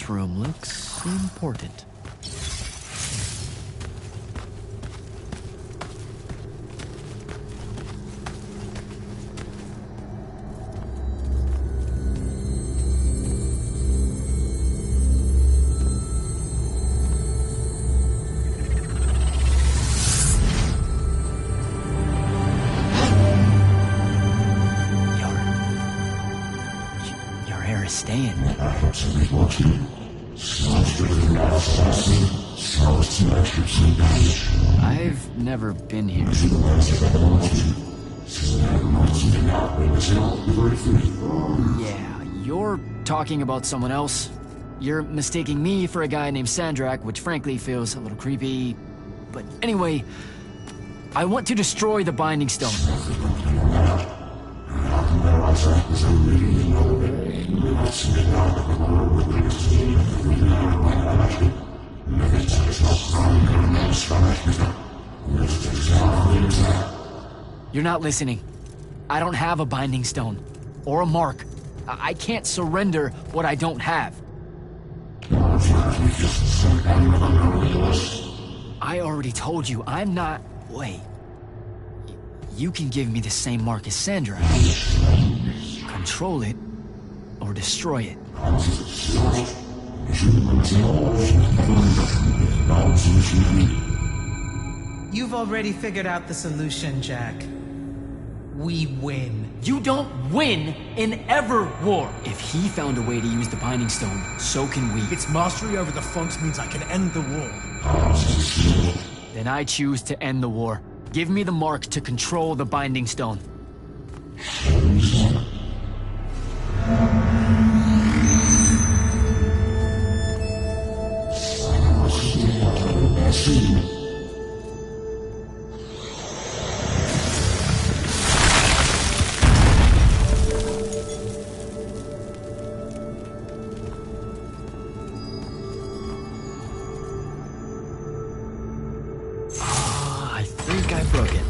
This room looks important. Your hair is staying. I've never been here. Yeah, you're talking about someone else. You're mistaking me for a guy named Sandrak, which frankly feels a little creepy. But anyway, I want to destroy the Binding Stone. You're not listening. I don't have a Binding Stone. Or a mark. I can't surrender what I don't have. I already told you, I'm not... Wait. You can give me the same mark as Sandra. Control it, or destroy it.
You've already figured out the solution, Jack. We win.
You don't win in ever war. If he found a way to use the Binding Stone, so can we.
Its mastery over the Funks means I can end the war.
Then I choose to end the war. Give me the mark to control the Binding Stone. I think I broke it.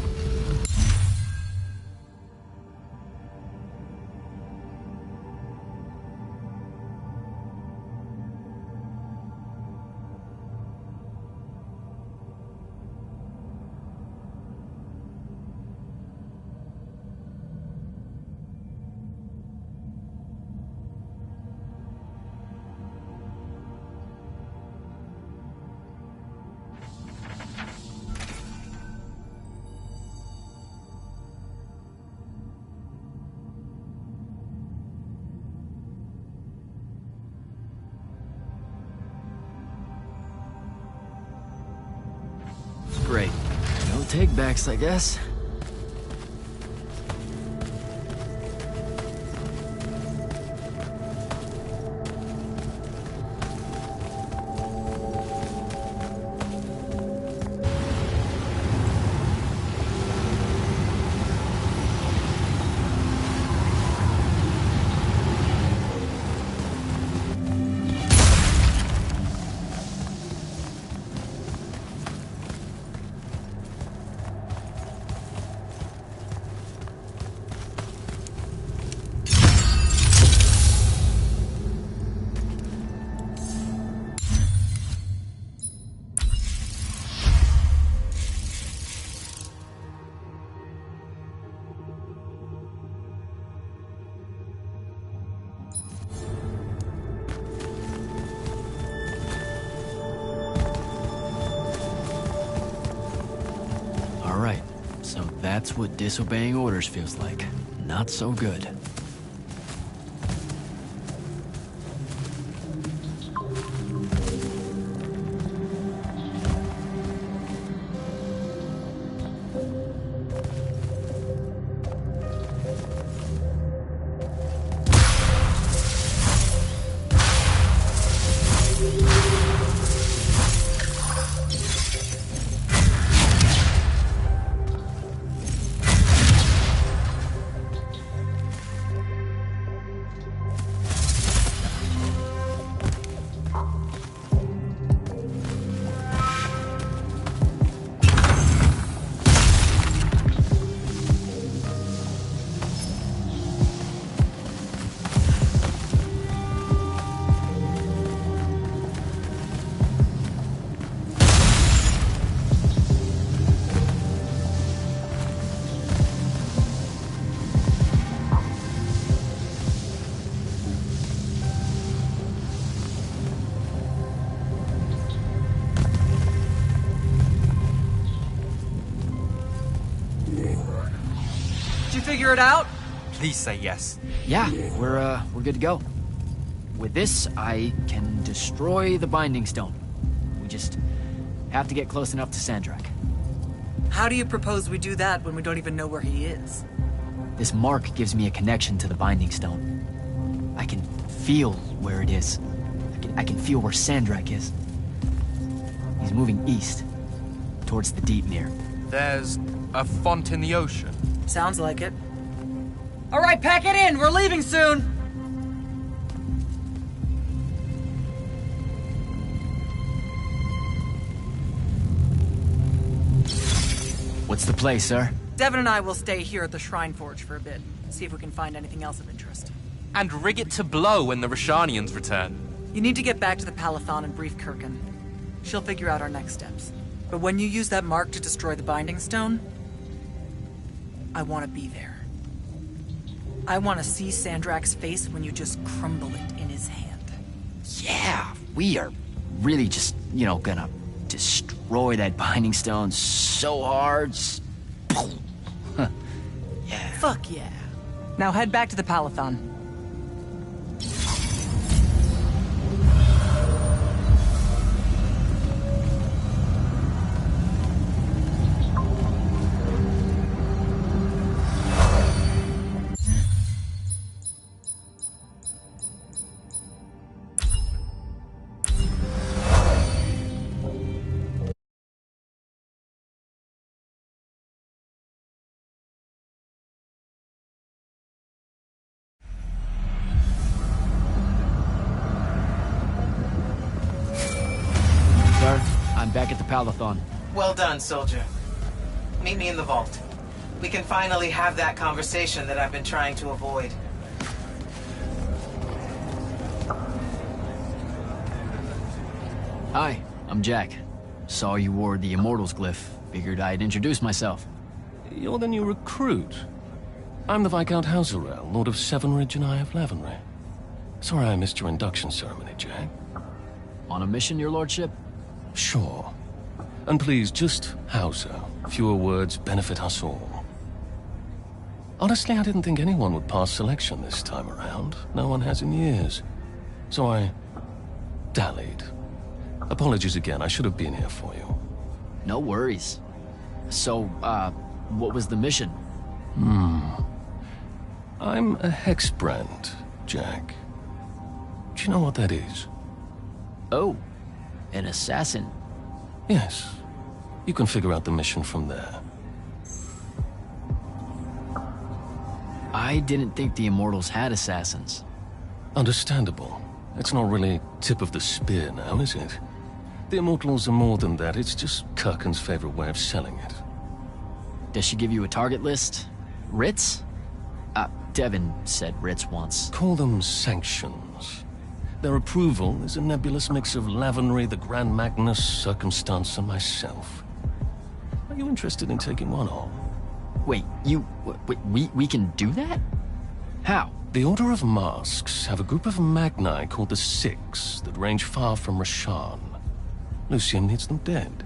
Great. No take-backs, I guess. Alright, so that's what disobeying orders feels like. Not so good.
Did you figure it out?
Please say yes.
Yeah, we're good to go. With this, I can destroy the Binding Stone. We just have to get close enough to Sandrak.
How do you propose we do that when we don't even know where he is?
This mark gives me a connection to the Binding Stone. I can feel where it is. I can feel where Sandrak is. He's moving east, towards the Deepmere.
There's a font in the ocean.
Sounds like it. All right, pack it in. We're leaving soon.
What's the play, sir?
Devin and I will stay here at the Shrine Forge for a bit. See if we can find anything else of interest.
And rig it to blow when the Rashanians return.
You need to get back to the Palathon and brief Kirkin. She'll figure out our next steps. But when you use that mark to destroy the Binding Stone, I want to be there. I want to see Sandrak's face when you just crumble it in his hand.
Yeah, we are really just, gonna destroy that Binding Stone so hard. Yeah.
Fuck yeah. Now head back to the Palathon.
I'm back at the Palathon.
Well done, soldier. Meet me in the vault. We can finally have that conversation that I've been trying to avoid.
Hi, I'm Jack. Saw you wore the Immortals glyph. Figured I'd introduce myself.
You're the new recruit. I'm the Viscount Hauserel, Lord of Sevenridge and Eye of Lavenry. Sorry I missed your induction ceremony, Jack.
On a mission, your lordship?
Sure. And please, just Hauser. Fewer words benefit us all. Honestly, I didn't think anyone would pass selection this time around. No one has in years. So I dallied. Apologies again, I should have been here for you.
No worries. So, what was the mission?
I'm a hexbrand, Jack. Do you know what that is?
Oh, an assassin.
Yes. You can figure out the mission from there.
I didn't think the Immortals had assassins.
Understandable. It's not really tip of the spear now, is it? The Immortals are more than that. It's just Kirkin's favorite way of selling it.
Does she give you a target list? Writs? Devin said writs once.
Call them sanctions. Their approval is a nebulous mix of Lavenry, the Grand Magnus, Circumstance, and myself. Are you interested in taking one on?
Wait, we can do that? How?
The Order of Masks have a group of Magni called the Six that range far from Rashan. Lucian needs them dead.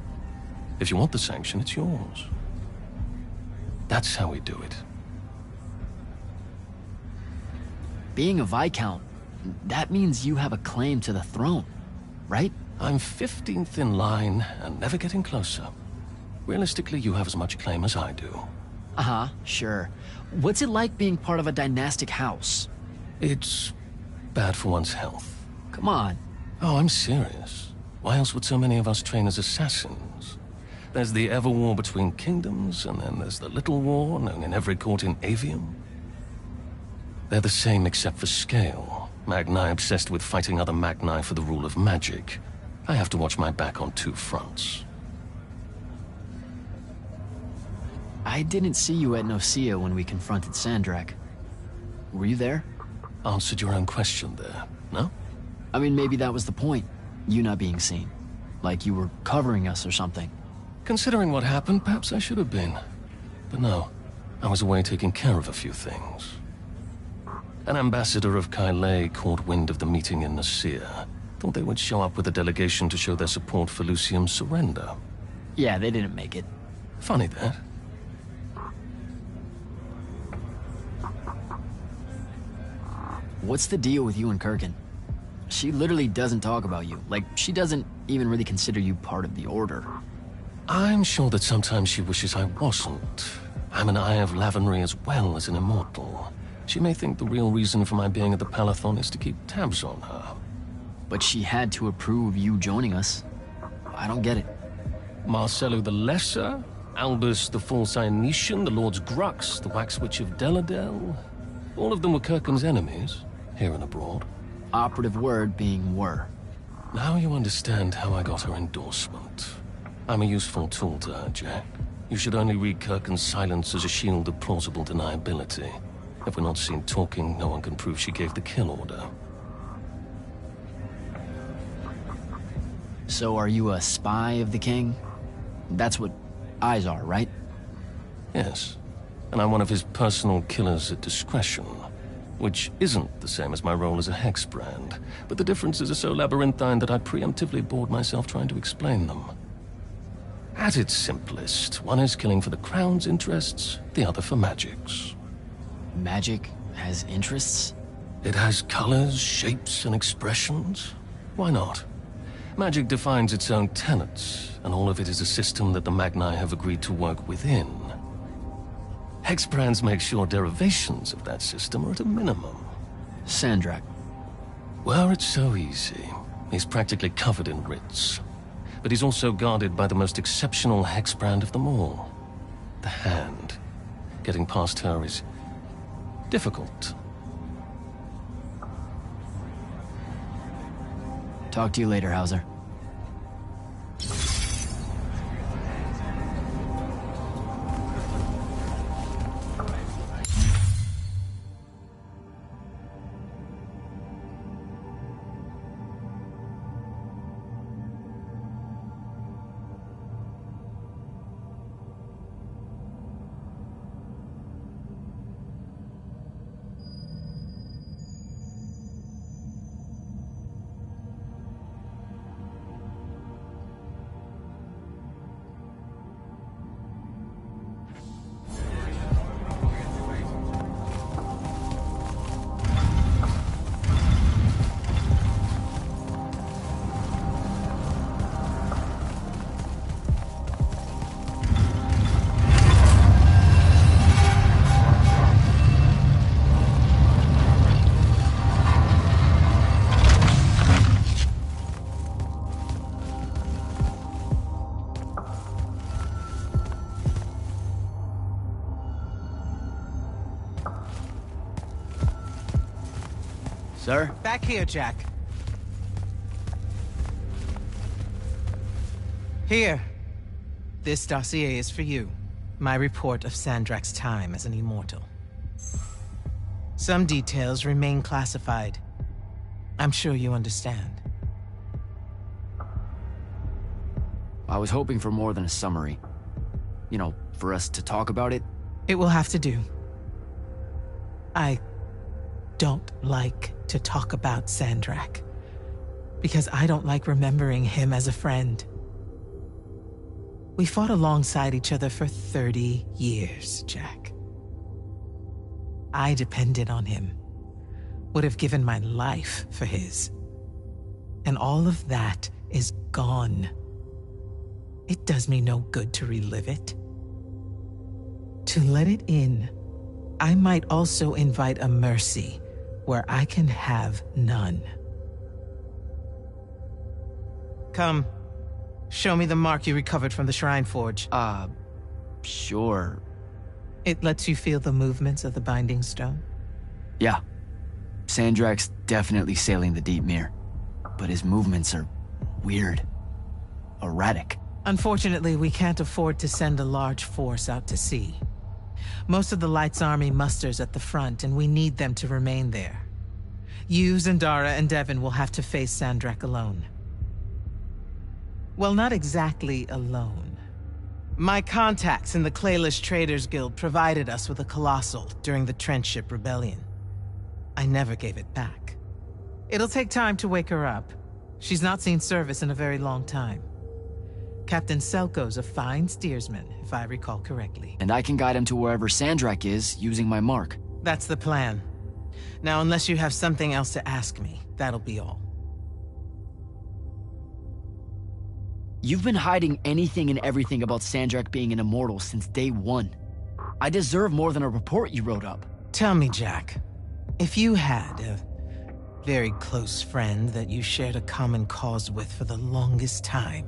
If you want the sanction, it's yours. That's how we do it.
Being a Viscount, that means you have a claim to the throne, right?
I'm 15th in line and never getting closer. Realistically, you have as much claim as I do.
Uh-huh, sure. What's it like being part of a dynastic house?
It's bad for one's health.
Come on.
Oh, I'm serious. Why else would so many of us train as assassins? There's the ever-war between kingdoms, and then there's the little war known in every court in Aveum. They're the same except for scale. Magni obsessed with fighting other Magni for the rule of magic. I have to watch my back on two fronts.
I didn't see you at Nocia when we confronted Sandrak. Were you there?
Answered your own question there, no?
I mean, maybe that was the point. You not being seen. Like you were covering us or something.
Considering what happened, perhaps I should have been. But no, I was away taking care of a few things. An ambassador of Kylay caught wind of the meeting in Nicaea. Thought they would show up with a delegation to show their support for Lucium's surrender.
Yeah, they didn't make it.
Funny that.
What's the deal with you and Kirkin? She literally doesn't talk about you. Like, she doesn't even really consider you part of the Order.
I'm sure that sometimes she wishes I wasn't. I'm an Eye of Lavenry as well as an Immortal. She may think the real reason for my being at the Palathon is to keep tabs on her.
But she had to approve you joining us. I don't get it.
Marcello the Lesser, Albus the False Ionetian, the Lord's Grux, the Wax Witch of Deladel. All of them were Kirkin's enemies, here and abroad.
Operative word being were.
Now you understand how I got her endorsement. I'm a useful tool to her, Jack. You should only read Kirkin's silence as a shield of plausible deniability. If we're not seen talking, no one can prove she gave the kill order.
So are you a spy of the king? That's what eyes are, right?
Yes. And I'm one of his personal killers at discretion. Which isn't the same as my role as a hexbrand. But the differences are so labyrinthine that I preemptively bored myself trying to explain them. At its simplest, one is killing for the Crown's interests, the other for Magic's.
Magic has interests?
It has colors, shapes, and expressions. Why not? Magic defines its own tenets, and all of it is a system that the Magni have agreed to work within. Hexbrands make sure derivations of that system are at a minimum.
Sandrak.
Well, it's so easy. He's practically covered in writs. But he's also guarded by the most exceptional hexbrand of them all. The Hand. Getting past her is difficult.
Talk to you later, Hauser. Sir?
Back here, Jack. Here. This dossier is for you. My report of Sandrak's time as an Immortal. Some details remain classified. I'm sure you understand.
I was hoping for more than a summary. You know, for us to talk about it.
It will have to do. I don't like to talk about Sandrak, because I don't like remembering him as a friend. We fought alongside each other for 30 years, Jack. I depended on him, would have given my life for his. And all of that is gone. It does me no good to relive it. To let it in, I might also invite a mercy where I can have none. Come, show me the mark you recovered from the Shrine Forge.
Sure.
It lets you feel the movements of the Binding Stone?
Yeah. Sandrak's definitely sailing the deep mirror, but his movements are weird. Erratic.
Unfortunately, we can't afford to send a large force out to sea. Most of the Light's army musters at the front, and we need them to remain there. You, Zendara, and Devon will have to face Sandrak alone. Well, not exactly alone. My contacts in the Clayless Traders Guild provided us with a Colossal during the Trenchship Rebellion. I never gave it back. It'll take time to wake her up. She's not seen service in a very long time. Captain Selko's a fine steersman, if I recall correctly.
And I can guide him to wherever Sandrak is, using my mark.
That's the plan. Now, unless you have something else to ask me, that'll be all.
You've been hiding anything and everything about Sandrak being an immortal since day one. I deserve more than a report you wrote up.
Tell me, Jack, if you had a very close friend that you shared a common cause with for the longest time,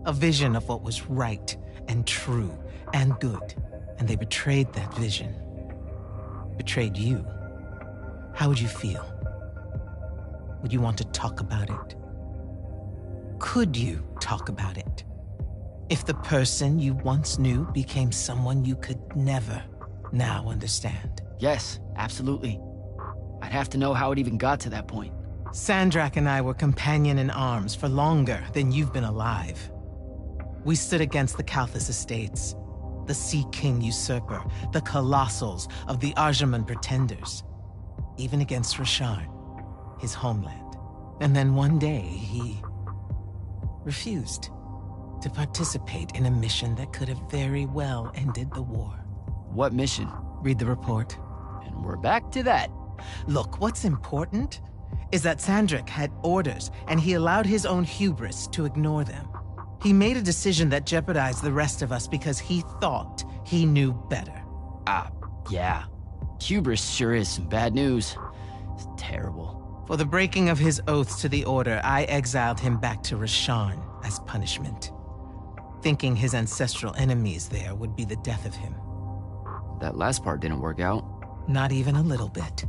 a vision of what was right and true and good, and they betrayed that vision, betrayed you, how would you feel? Would you want to talk about it? Could you talk about it? If the person you once knew became someone you could never now understand?
Yes, absolutely. I'd have to know how it even got to that point.
Sandrak and I were companion in arms for longer than you've been alive. We stood against the Kalthus estates, the Sea King usurper, the colossals of the Arjaman pretenders, even against Rasharn, his homeland. And then one day, he refused to participate in a mission that could have very well ended the war.
What mission?
Read the report.
And we're back to that.
Look, what's important is that Sandrak had orders, and he allowed his own hubris to ignore them. He made a decision that jeopardized the rest of us because he thought he knew better.
Yeah. Hubris sure is some bad news. It's terrible.
For the breaking of his oaths to the Order, I exiled him back to Rasharn as punishment, thinking his ancestral enemies there would be the death of him.
That last part didn't work out.
Not even a little bit.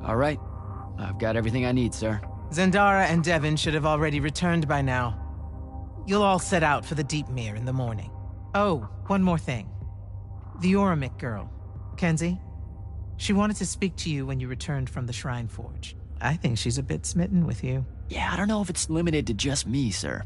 All right. I've got everything I need, sir.
Zendara and Devin should have already returned by now. You'll all set out for the Deepmere in the morning. Oh, one more thing. The Oromik girl, Kenzie. She wanted to speak to you when you returned from the Shrine Forge. I think she's a bit smitten with you.
Yeah, I don't know if it's limited to just me, sir.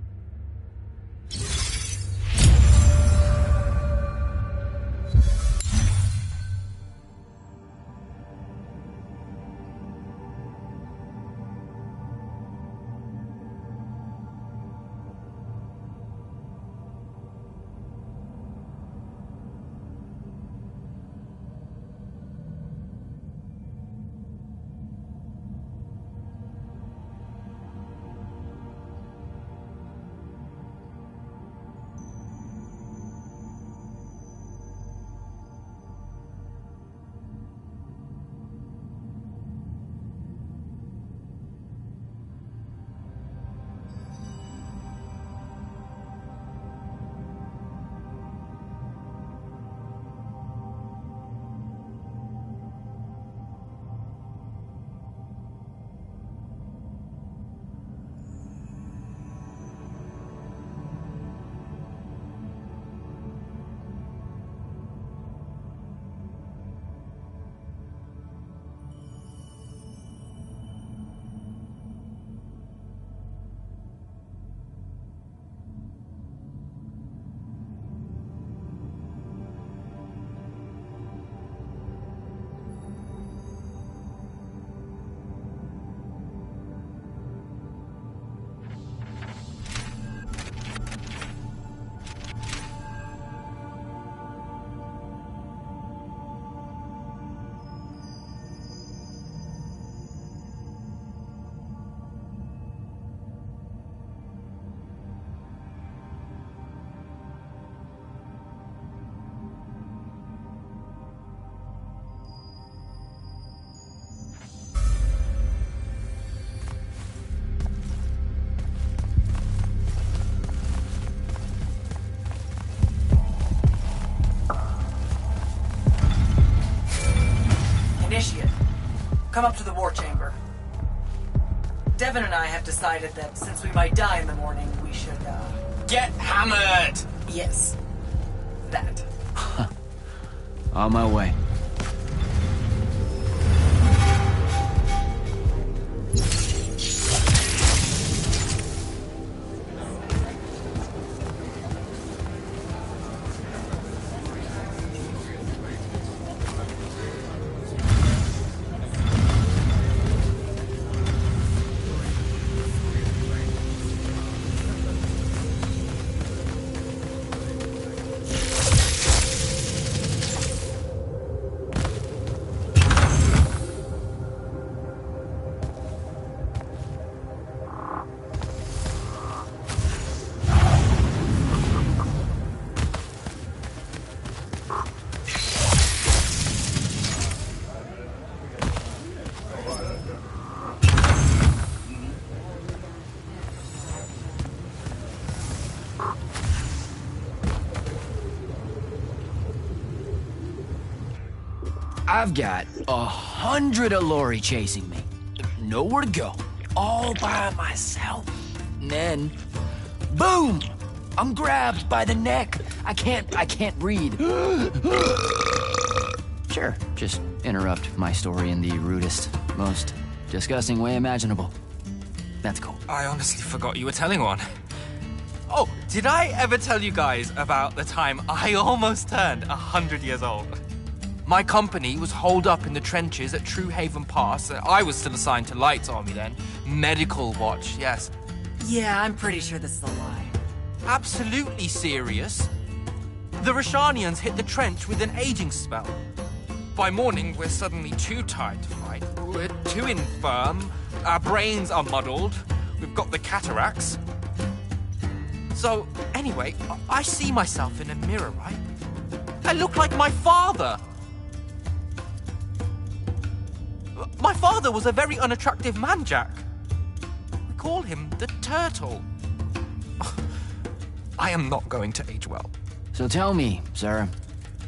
Initiate, come up to the war chamber. Devin and I have decided that since we might die in the morning, we should,
Get hammered!
Yes. That.
On my way. I've got 100 Allori chasing me. Nowhere to go. All by myself. And then, boom! I'm grabbed by the neck. I can't breathe. Sure, just interrupt my story in the rudest, most disgusting way imaginable. That's cool.
I honestly forgot you were telling one. Oh, did I ever tell you guys about the time I almost turned 100 years old? My company was holed up in the trenches at True Haven Pass. I was still assigned to Light's army then. Medical watch, yes.
Yeah, I'm pretty sure this is a lie.
Absolutely serious. The Rashanians hit the trench with an aging spell. By morning, we're suddenly too tired to fight. We're too infirm. Our brains are muddled. We've got the cataracts. So, anyway, I see myself in a mirror, right? I look like my father. My father was a very unattractive man, Jack. We call him the Turtle. I am not going to age well.
So tell me, sir,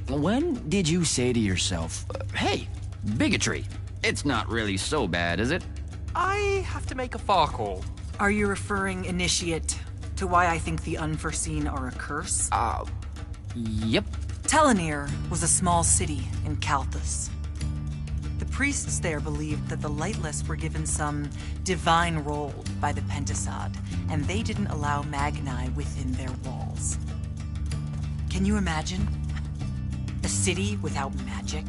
when did you say to yourself, hey, bigotry, it's not really so bad, is it?
I have to make a far call.
Are you referring, Initiate, to why I think the unforeseen are a curse?
Yep.
Telenir was a small city in Kalthus. The priests there believed that the Lightless were given some divine role by the Pentasod, and they didn't allow Magni within their walls. Can you imagine? A city without magic?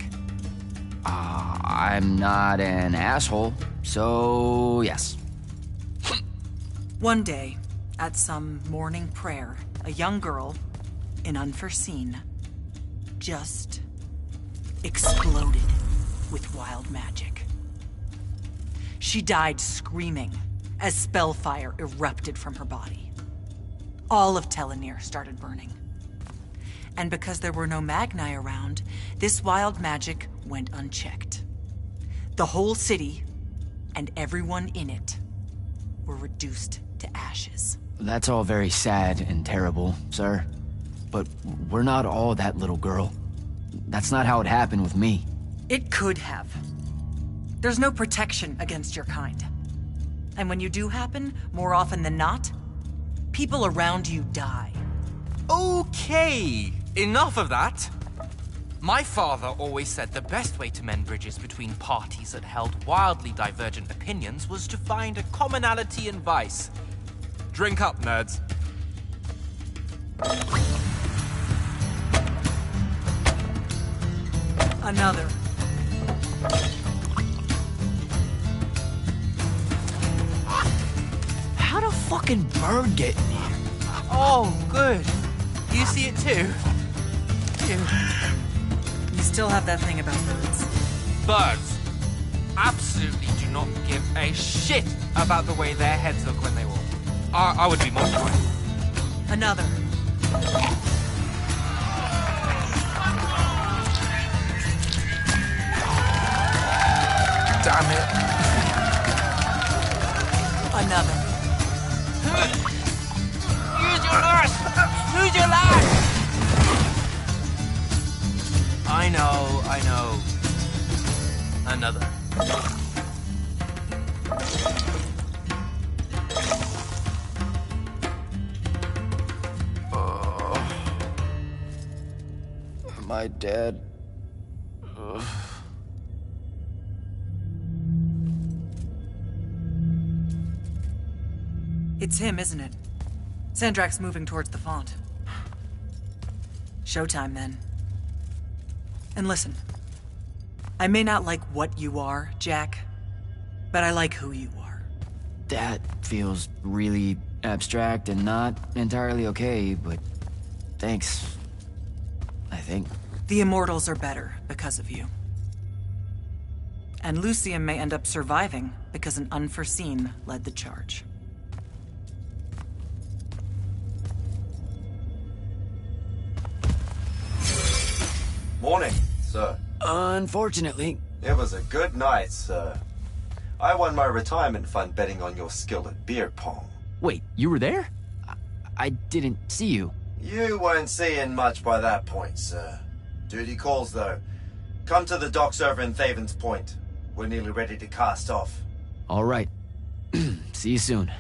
I'm not an asshole, so yes.
One day, at some morning prayer, a young girl, in Unforeseen, just exploded with wild magic. She died screaming as spellfire erupted from her body. All of Telenir started burning. And because there were no Magni around, this wild magic went unchecked. The whole city, and everyone in it, were reduced to ashes.
That's all very sad and terrible, sir. But we're not all that little girl. That's not how it happened with me.
It could have. There's no protection against your kind. And when you do happen, more often than not, people around you die.
Okay, enough of that. My father always said the best way to mend bridges between parties that held wildly divergent opinions was to find a commonality in vice. Drink up, nerds.
Another.
How'd a fucking bird get in here?
Oh, good. You see it too?
You still have that thing about birds.
Birds absolutely do not give a shit about the way their heads look when they walk. I would be mortified.
Another.
Damn it.
Another.
Use your lash! Use your lash! I know. Another.
Am I dead?
It's him, isn't it? Sandrak's moving towards the font. Showtime, then. And listen, I may not like what you are, Jack, but I like who you are.
That feels really abstract and not entirely okay, but thanks, I think.
The Immortals are better because of you. And Lucian may end up surviving because an Unforeseen led the charge.
Morning, sir.
Unfortunately.
It was a good night, sir. I won my retirement fund betting on your skill at beer pong.
Wait, you were there? I didn't see you.
You weren't seeing much by that point, sir. Duty calls, though. Come to the docks over in Thaven's Point. We're nearly ready to cast off.
All right. See you soon.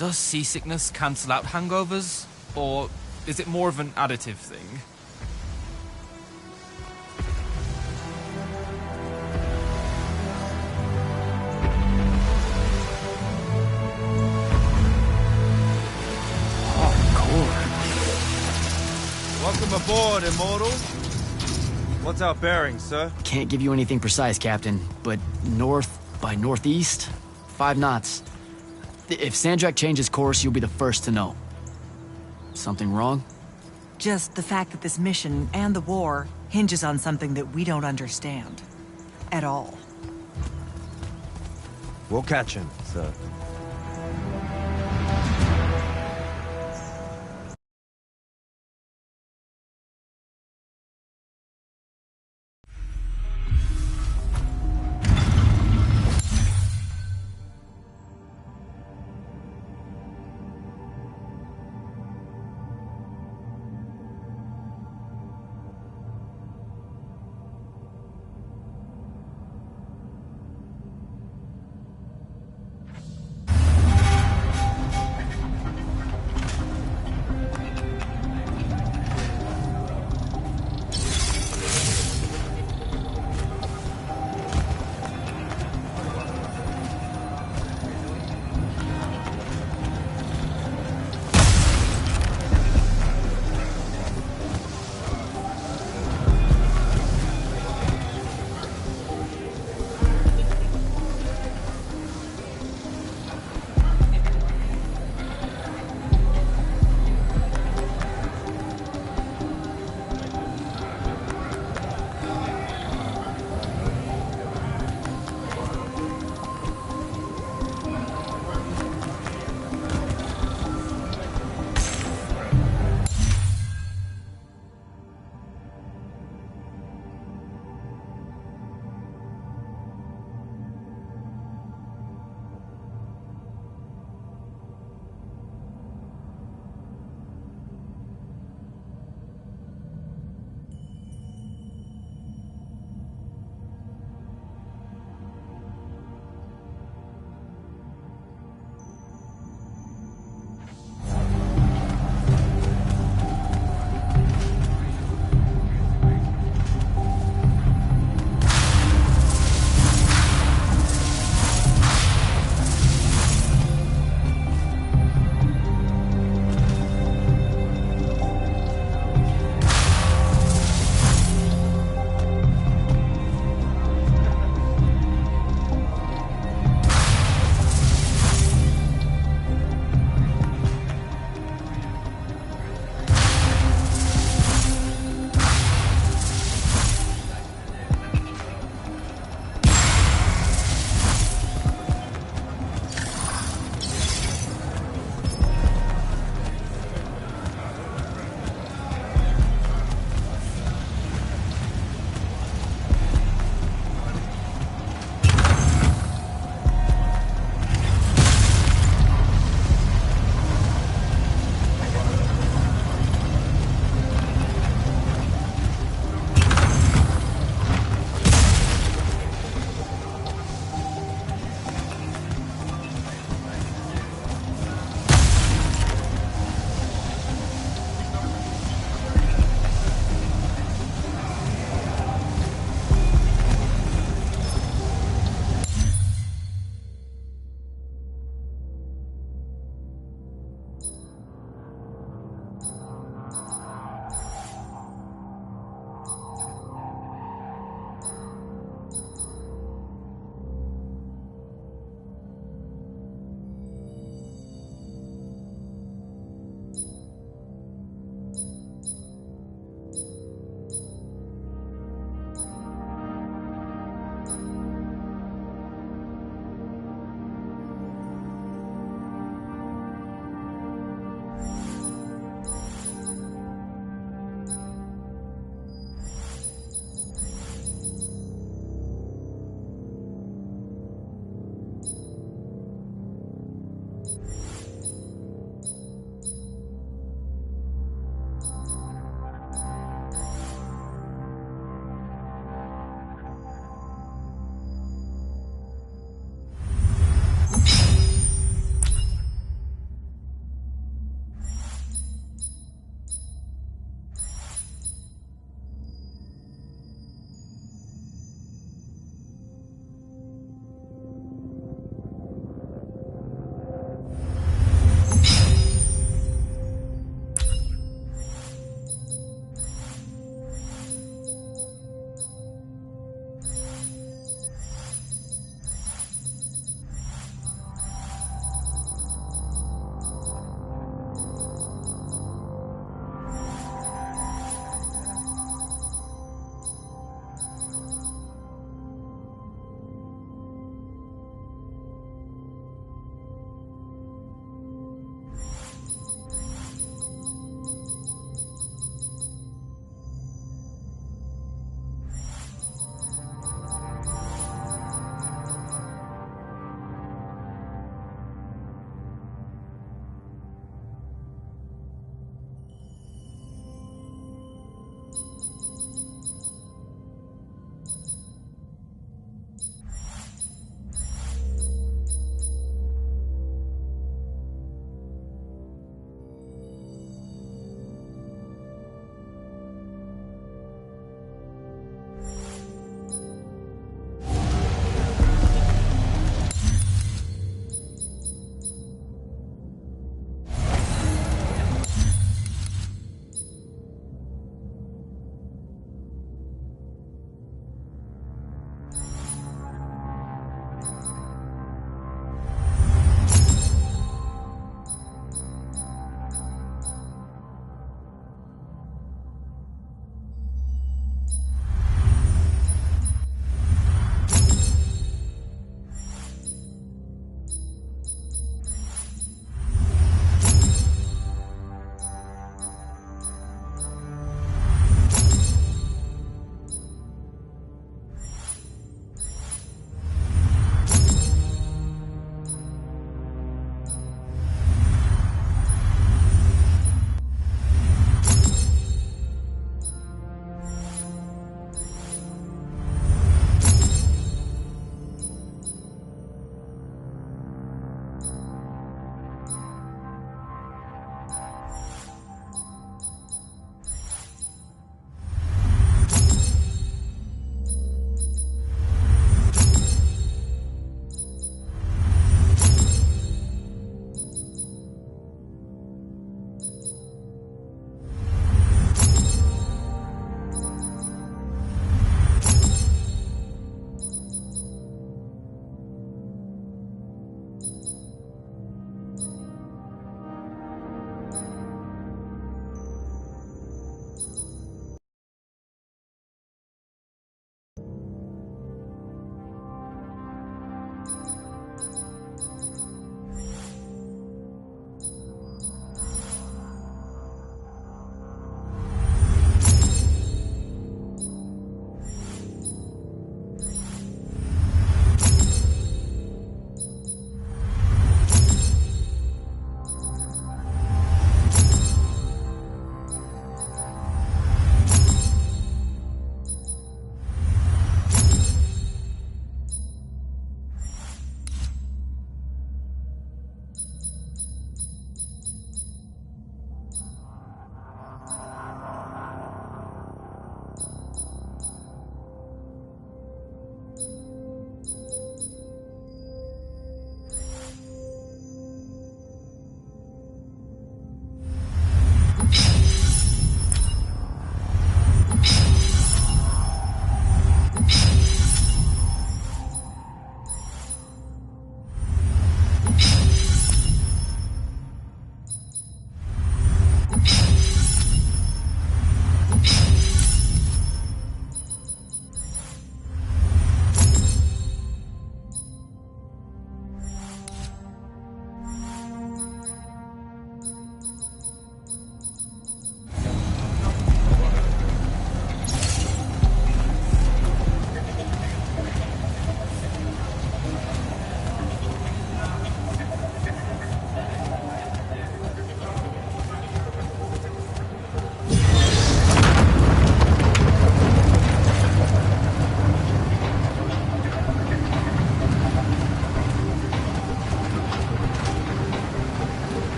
Does seasickness cancel out hangovers? Or is it more of an additive thing?
Welcome aboard, Immortals. What's our bearing, sir?
Can't give you anything precise, Captain, but north by northeast, 5 knots. If Sandrak changes course, you'll be the first to know. Something wrong?
Just the fact that this mission and the war hinges on something that we don't understand. At all.
We'll catch him, sir.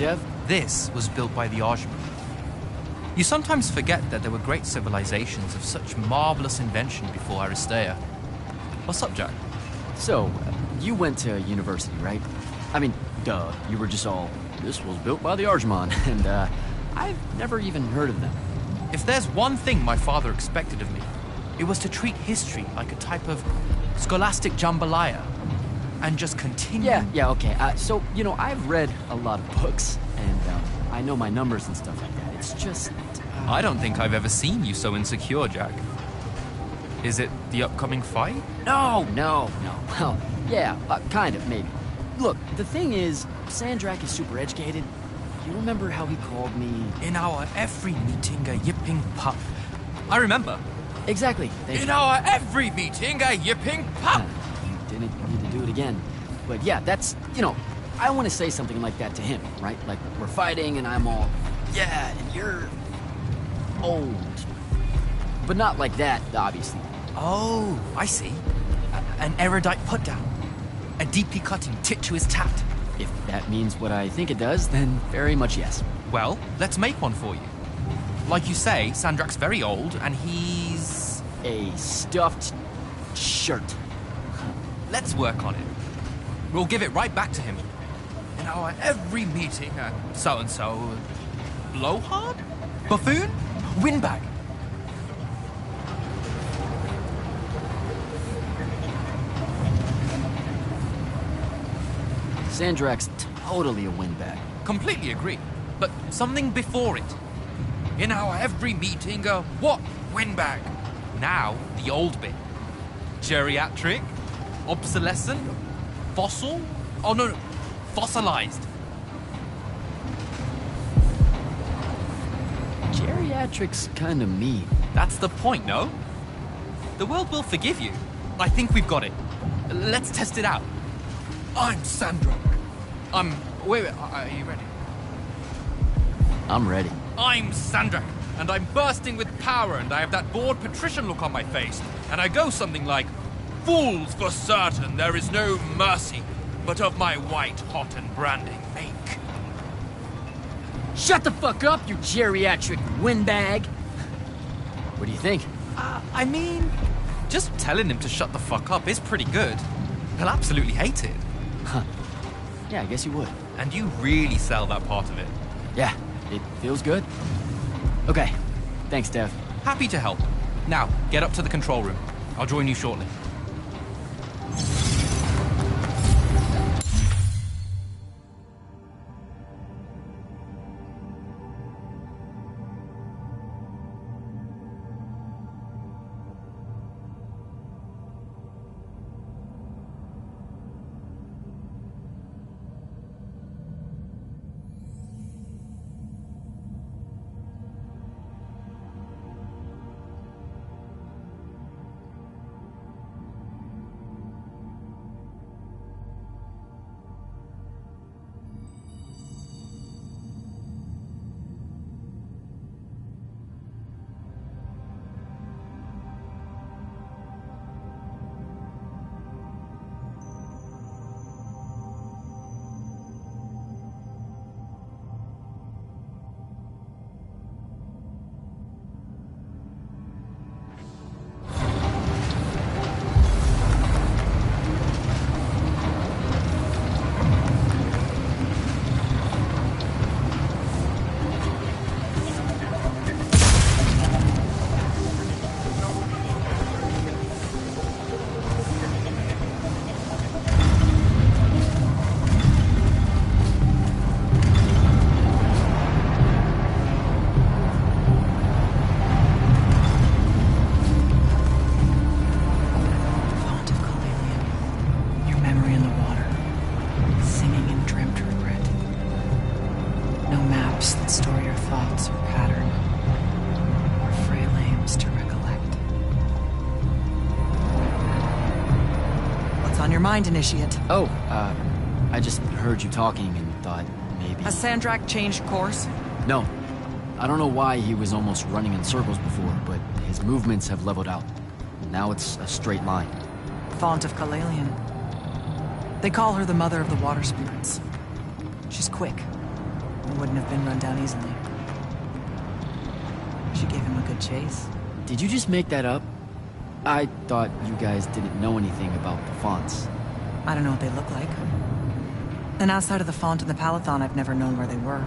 Dev?
This was built by the Ajman. You sometimes forget that there were great civilizations of such marvelous invention before Aristea. What's up, Jack?
So, you went to university, right? I mean, duh, you were just all, this was built by the Ajman, and I've never even heard of them.
If there's one thing my father expected of me, it was to treat history like a type of scholastic jambalaya, and just continue...
Yeah, okay. So, you know, I've read a lot of books, and I know my numbers and stuff like that. It's just...
I don't think I've ever seen you so insecure, Jack. Is it the upcoming fight?
No. Well, yeah, kind of, maybe. Look, the thing is, Sandrak is super educated. You remember how he called me...
In our every meeting, a yipping pup. I remember.
Exactly.
In our every meeting, a yipping pup!
You didn't need to do it again. But yeah, that's, you know, I want to say something like that to him, right? Like, we're fighting and I'm all, yeah, and you're old. But not like that, obviously.
Oh, I see. An erudite put-down. A deeply cutting tit to his tat.
If that means what I think it does, then very much yes.
Well, let's make one for you. Like you say, Sandrak's very old, and he's...
a stuffed shirt.
Let's work on it. We'll give it right back to him. In our every meeting, so-and-so... Blowhard? Buffoon? Windbag?
Sandrak's totally a windbag.
Completely agree. But something before it. In our every meeting, what? Windbag. Now, the old bit. Geriatric? Obsolescent? Fossil? Oh, no. Fossilized.
Geriatric's kinda mean.
That's the point, no? The world will forgive you. I think we've got it. Let's test it out. I'm Sandrak. Wait, are you ready?
I'm ready.
I'm Sandrak, and I'm bursting with power, and I have that bored patrician look on my face. And I go something like, fools, for certain, there is no mercy, but of my white, hot, and branding make.
Shut the fuck up, you geriatric windbag! What do you think?
I mean, just telling him to shut the fuck up is pretty good. He'll absolutely hate it.
Huh. Yeah, I guess you would.
And you really sell that part of it.
Yeah, it feels good. Okay, thanks, Dev.
Happy to help. Now, get up to the control room. I'll join you shortly.
Mind, Initiate.
Oh, I just heard you talking and thought maybe...
Has Sandrak changed course?
No. I don't know why he was almost running in circles before, but his movements have leveled out. Now it's a straight line.
Font of Kalalian. They call her the mother of the water spirits. She's quick, It wouldn't have been run down easily. She gave him a good chase.
Did you just make that up? I thought you guys didn't know anything about the fonts.
I don't know what they look like. And outside of the font and the Palathon, I've never known where they were.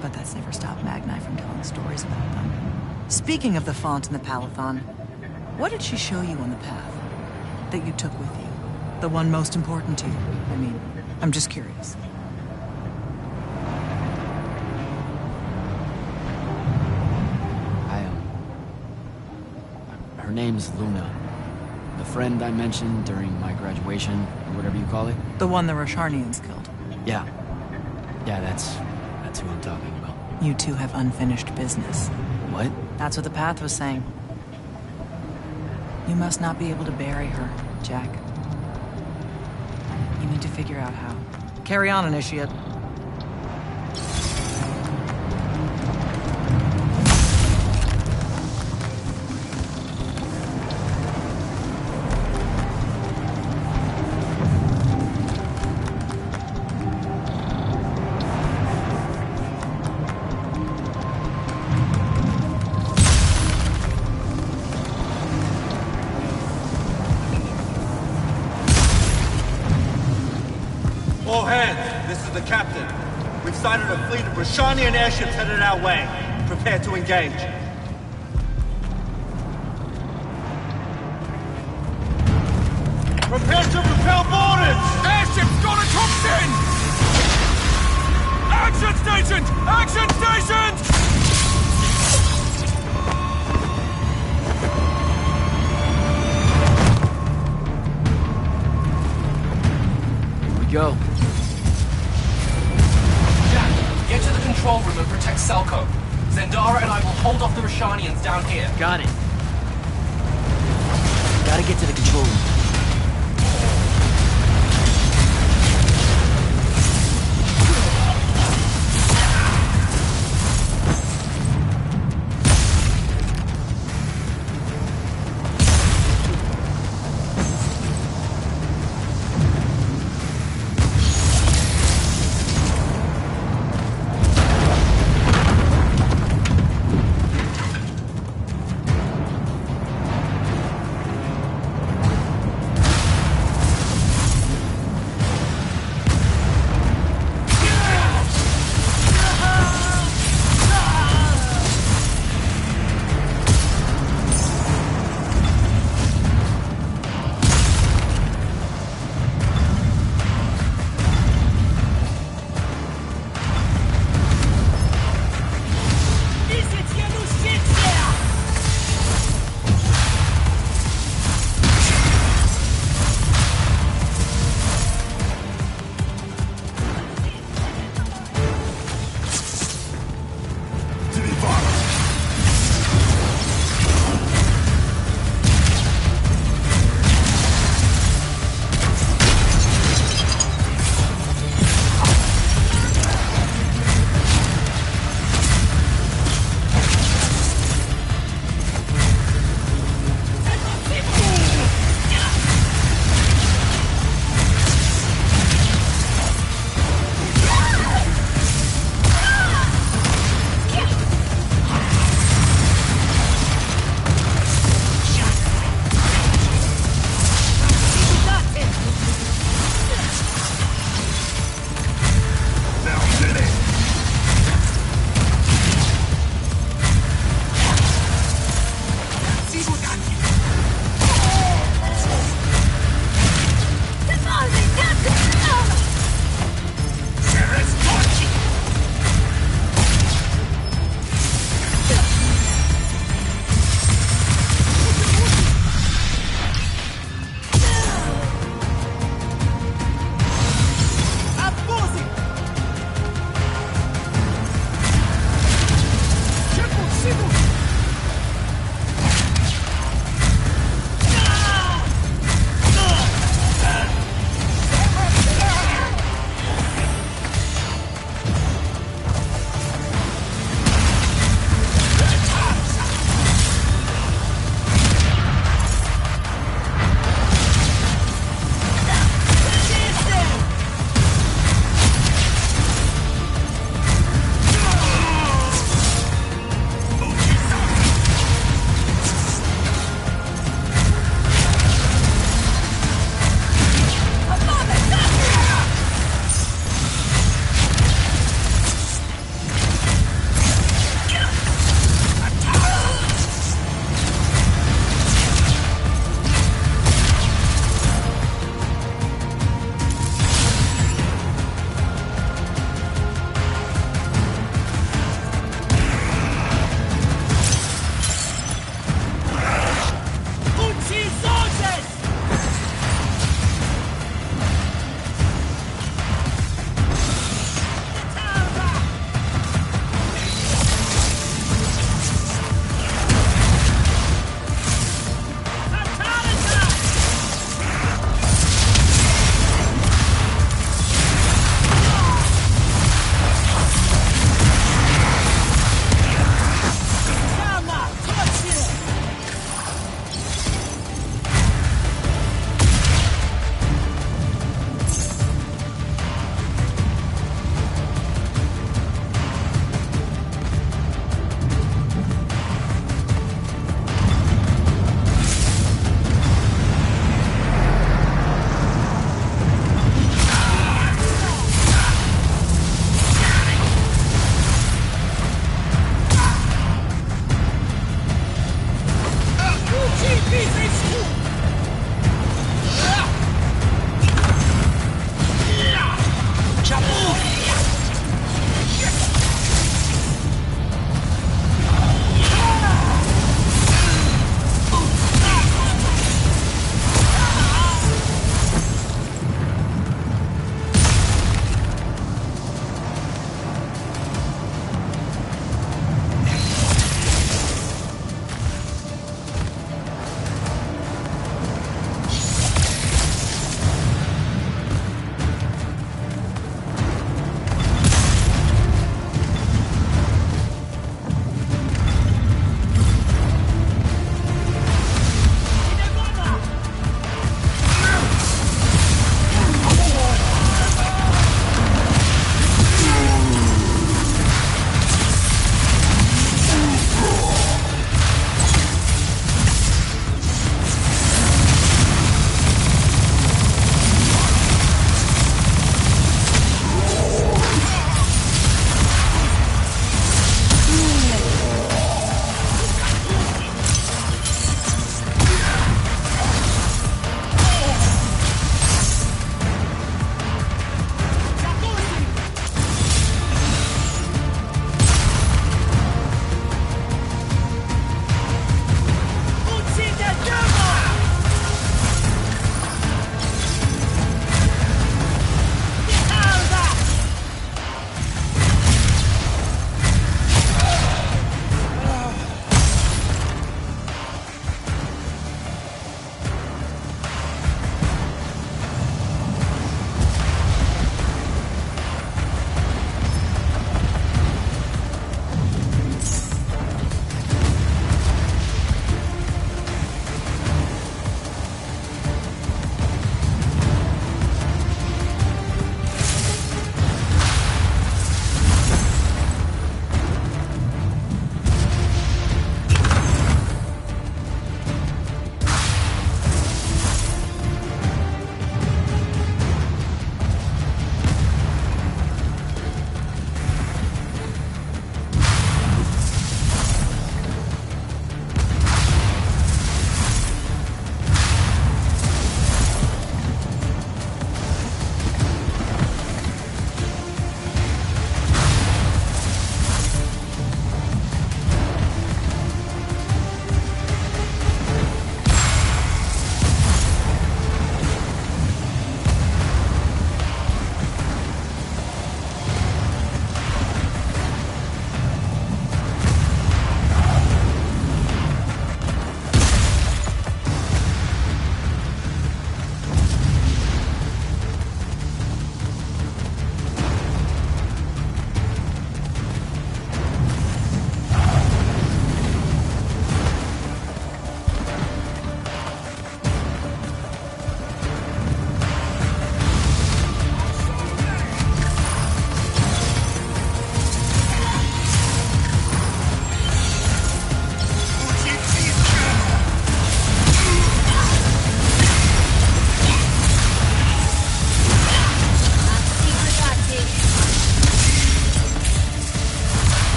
But that's never stopped Magni from telling stories about them. Speaking of the font and the Palathon, what did she show you on the path that you took with you? The one most important to you? I mean, I'm just curious.
Her name's Luna. The friend I mentioned during my graduation, or whatever you call it.
The one the Rosharnians killed?
Yeah. Yeah, that's who I'm talking about.
You two have unfinished business.
What?
That's what the path was saying. You must not be able to bury her, Jack. You need to figure out how. Carry on, Initiate.
All hands, this is the captain. We've sighted a fleet of Rosharnian airships headed our way. Prepare to engage. Prepare to propel boarders!
Airships got a toxin! Action stations! Action stations!
Here we go.
Jack, get to the control room and protect Selko. Zendara and I will hold off the Rosharnians down here.
Got it. Gotta get to the control room.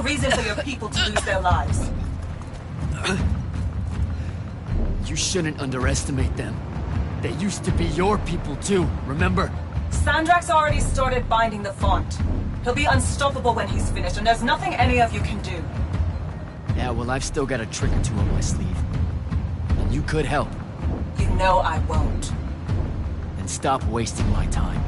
reason for your people to lose their lives.
You shouldn't underestimate them. They used to be your people too, remember?
Sandrak's already started binding the font. He'll be unstoppable when he's finished, and there's nothing any of you can do.
Yeah, well, I've still got a trick or two up my sleeve. And you could help.
You know I won't.
And stop wasting my time.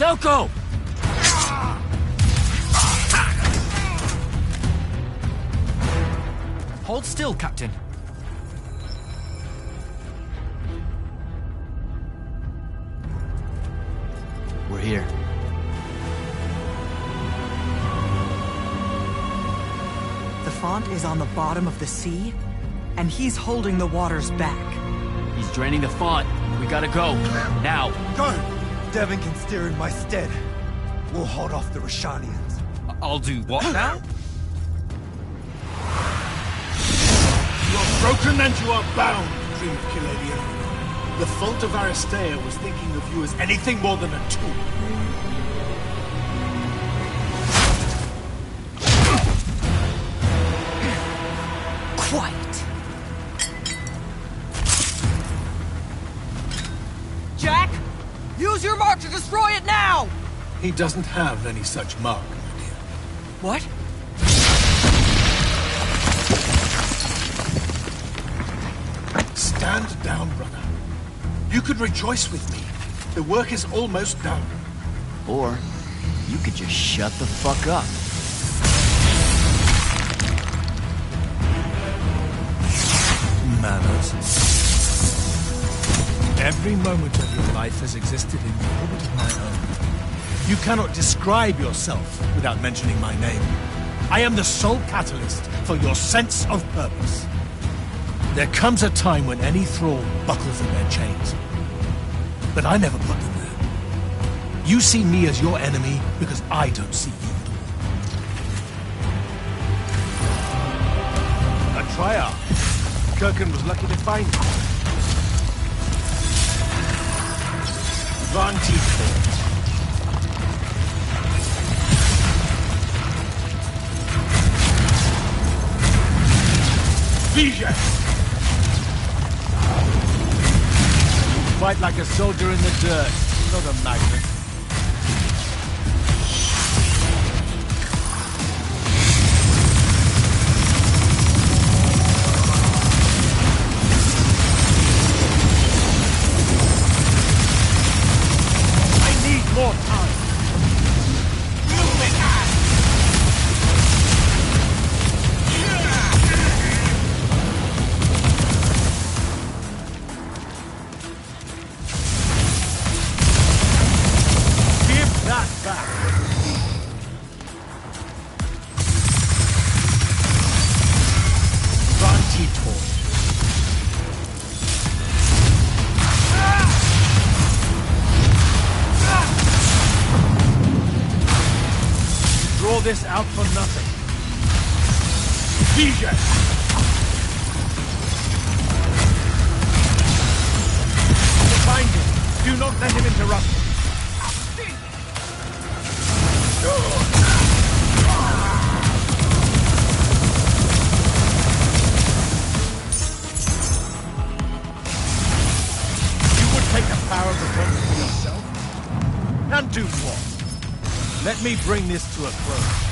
Selko!
Hold still, Captain.
We're here.
The font is on the bottom of the sea, and he's holding the waters back.
He's draining the font. We gotta go. Now.
Go! Devin can steer in my stead. We'll hold off the Rashanians.
I'll do what now?
You are broken and you are bound, Dream of Caladian. The Font of Aristea was thinking of you as anything more than a tool.
Quiet. Jack! Use your mark to destroy it now!
He doesn't have any such mark, my dear.
What?
Stand down, brother. You could rejoice with me. The work is almost done.
Or you could just shut the fuck up.
Manners.
Every moment of your life has existed in the orbit of my own. You cannot describe yourself without mentioning my name. I am the sole catalyst for your sense of purpose. There comes a time when any thrall buckles in their chains. But I never put them there. You see me as your enemy because I don't see you at all. A triarch. Kirkin was lucky to find you. Vantage point. Vision! Fight like a soldier in the dirt, not a magnet. More time. Give that back. Vantitor. Draw this out for nothing. Vision! Find him. Do not let him interrupt you. You would take the power of the throne for yourself? And do what? Let me bring this to a close.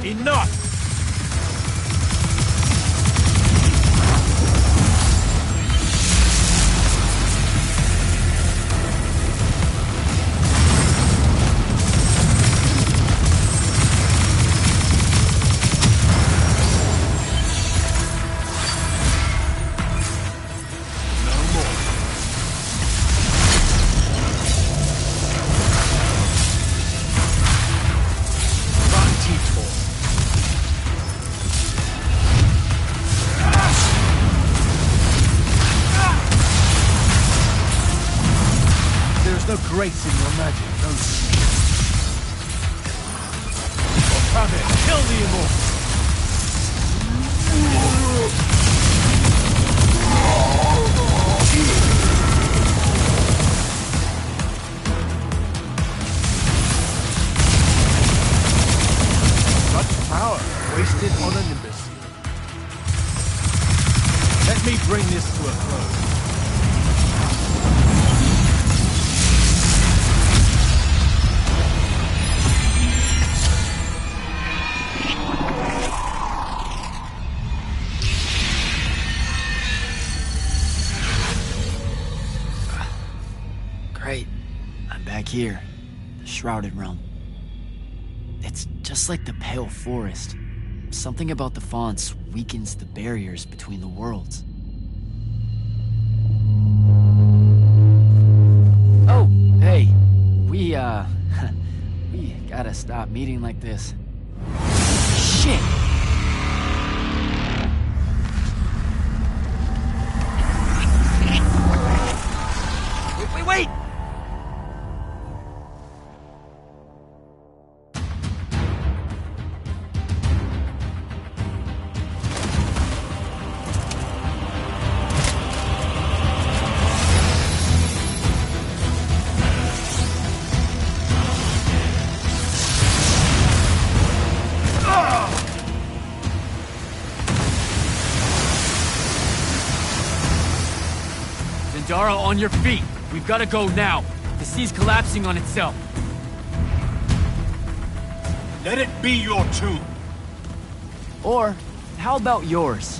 Enough! No grace in your magic, no. Have it, kill the Immortals! Such power wasted on an imbecile. Let me bring this to a close.
Great. I'm back here. The Shrouded Realm. It's just like the Pale Forest. Something about the fonts weakens the barriers between the worlds. Oh, hey. We gotta stop meeting like this. Shit! wait! Zendara, on your feet! We've gotta go now! The sea's collapsing on itself!
Let it be your tomb!
Or, how about yours?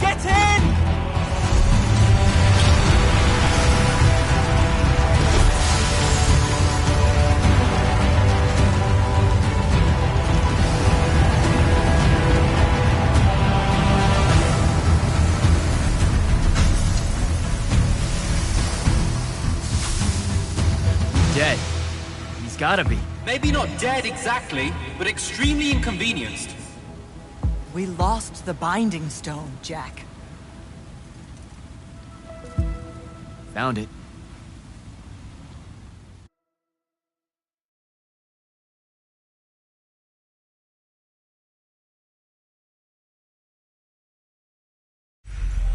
Get in! Dead. He's gotta be.
Maybe not dead exactly, but extremely inconvenienced.
We lost the Binding Stone, Jack.
Found it.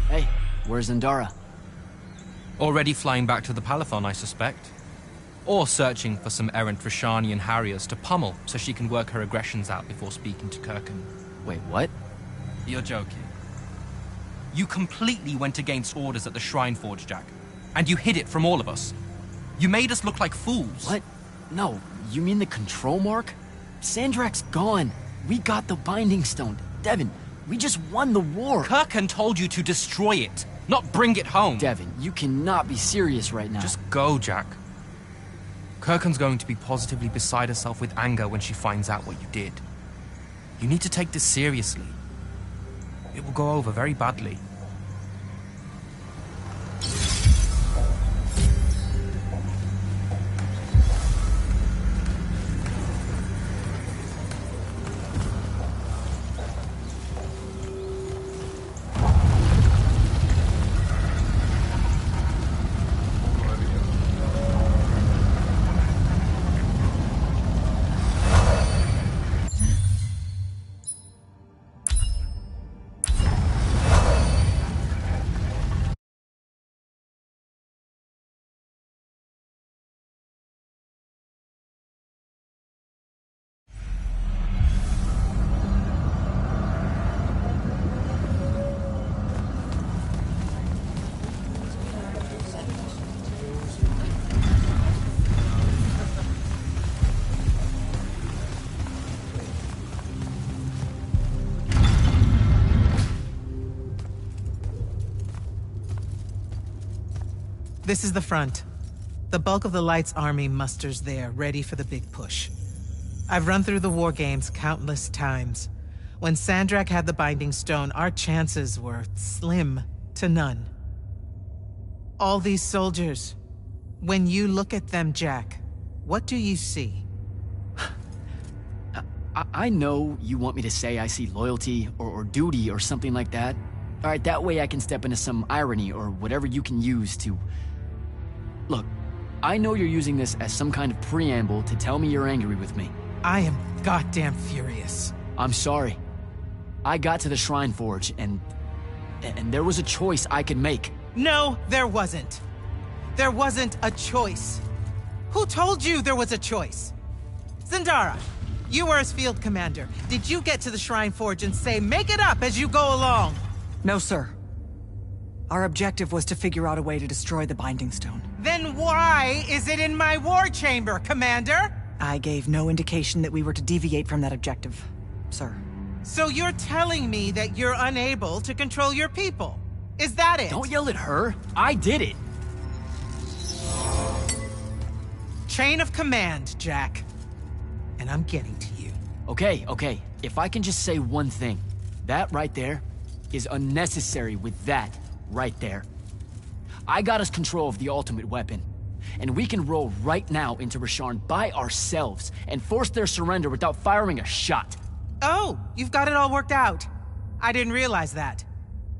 Hey, where's Zendara?
Already flying back to the Palathon, I suspect. Or searching for some errant Rashanian Harriers to pummel so she can work her aggressions out before speaking to Kirkin.
Wait, what?
You're joking. You completely went against orders at the Shrine Forge, Jack. And you hid it from all of us. You made us look like fools.
What? No, you mean the control mark? Sandrak's gone. We got the Binding Stone. Devin, we just won the war.
Kirkin told you to destroy it, not bring it home.
Devin, you cannot be serious right now.
Just go, Jack. Kirkin's going to be positively beside herself with anger when she finds out what you did. You need to take this seriously. It will go over very badly.
This is the front. The bulk of the Light's army musters there, ready for the big push. I've run through the war games countless times. When Sandrak had the Binding Stone, our chances were slim to none. All these soldiers, when you look at them, Jack, what do you see?
I know you want me to say I see loyalty or duty or something like that. All right, that way I can step into some irony or whatever you can use to... Look, I know you're using this as some kind of preamble to tell me you're angry with me.
I am goddamn furious.
I'm sorry. I got to the Shrine Forge and there was a choice I could make.
No, there wasn't. There wasn't a choice. Who told you there was a choice? Zendara, you were as field commander. Did you get to the Shrine Forge and say, make it up as you go along?
No, sir. Our objective was to figure out a way to destroy the Binding Stone.
Then why is it in my war chamber, Commander?
I gave no indication that we were to deviate from that objective, sir.
So you're telling me that you're unable to control your people? Is that it?
Don't yell at her. I did it.
Chain of command, Jack. And I'm getting to you.
Okay. If I can just say one thing. That right there is unnecessary with that right there. I got us control of the ultimate weapon. And we can roll right now into Rasharn by ourselves and force their surrender without firing a shot.
Oh, you've got it all worked out. I didn't realize that.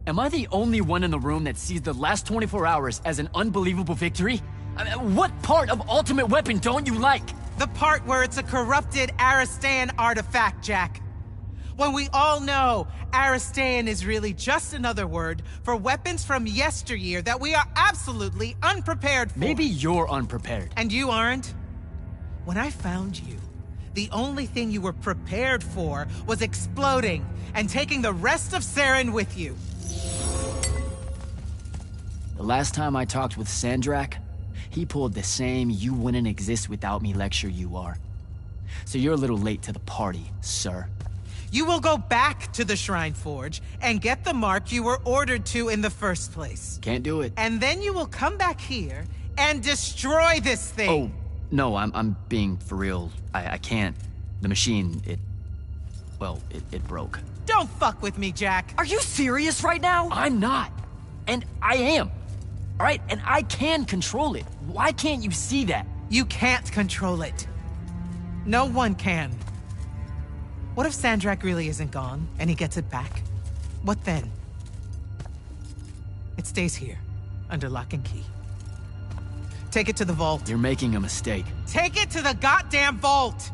Am I the only one in the room that sees the last 24 hours as an unbelievable victory? I mean, what part of Ultimate Weapon don't you like?
The part where it's a corrupted Aristean artifact, Jack. When we all know Aristean is really just another word for weapons from yesteryear that we are absolutely unprepared for.
Maybe you're unprepared.
And you aren't? When I found you, the only thing you were prepared for was exploding and taking the rest of Saren with you.
The last time I talked with Sandrak, he pulled the same "you wouldn't exist without me" lecture you are. So you're a little late to the party, sir.
You will go back to the Shrine Forge and get the mark you were ordered to in the first place.
Can't do it.
And then you will come back here and destroy this thing.
Oh, no, I'm being for real. I can't. The machine, it broke.
Don't fuck with me, Jack.
Are you serious right now? I'm not. And I am. All right, and I can control it. Why can't you see that?
You can't control it. No one can. What if Sandrak really isn't gone, and he gets it back? What then? It stays here, under lock and key. Take it to the vault.
You're making a mistake.
Take it to the goddamn vault!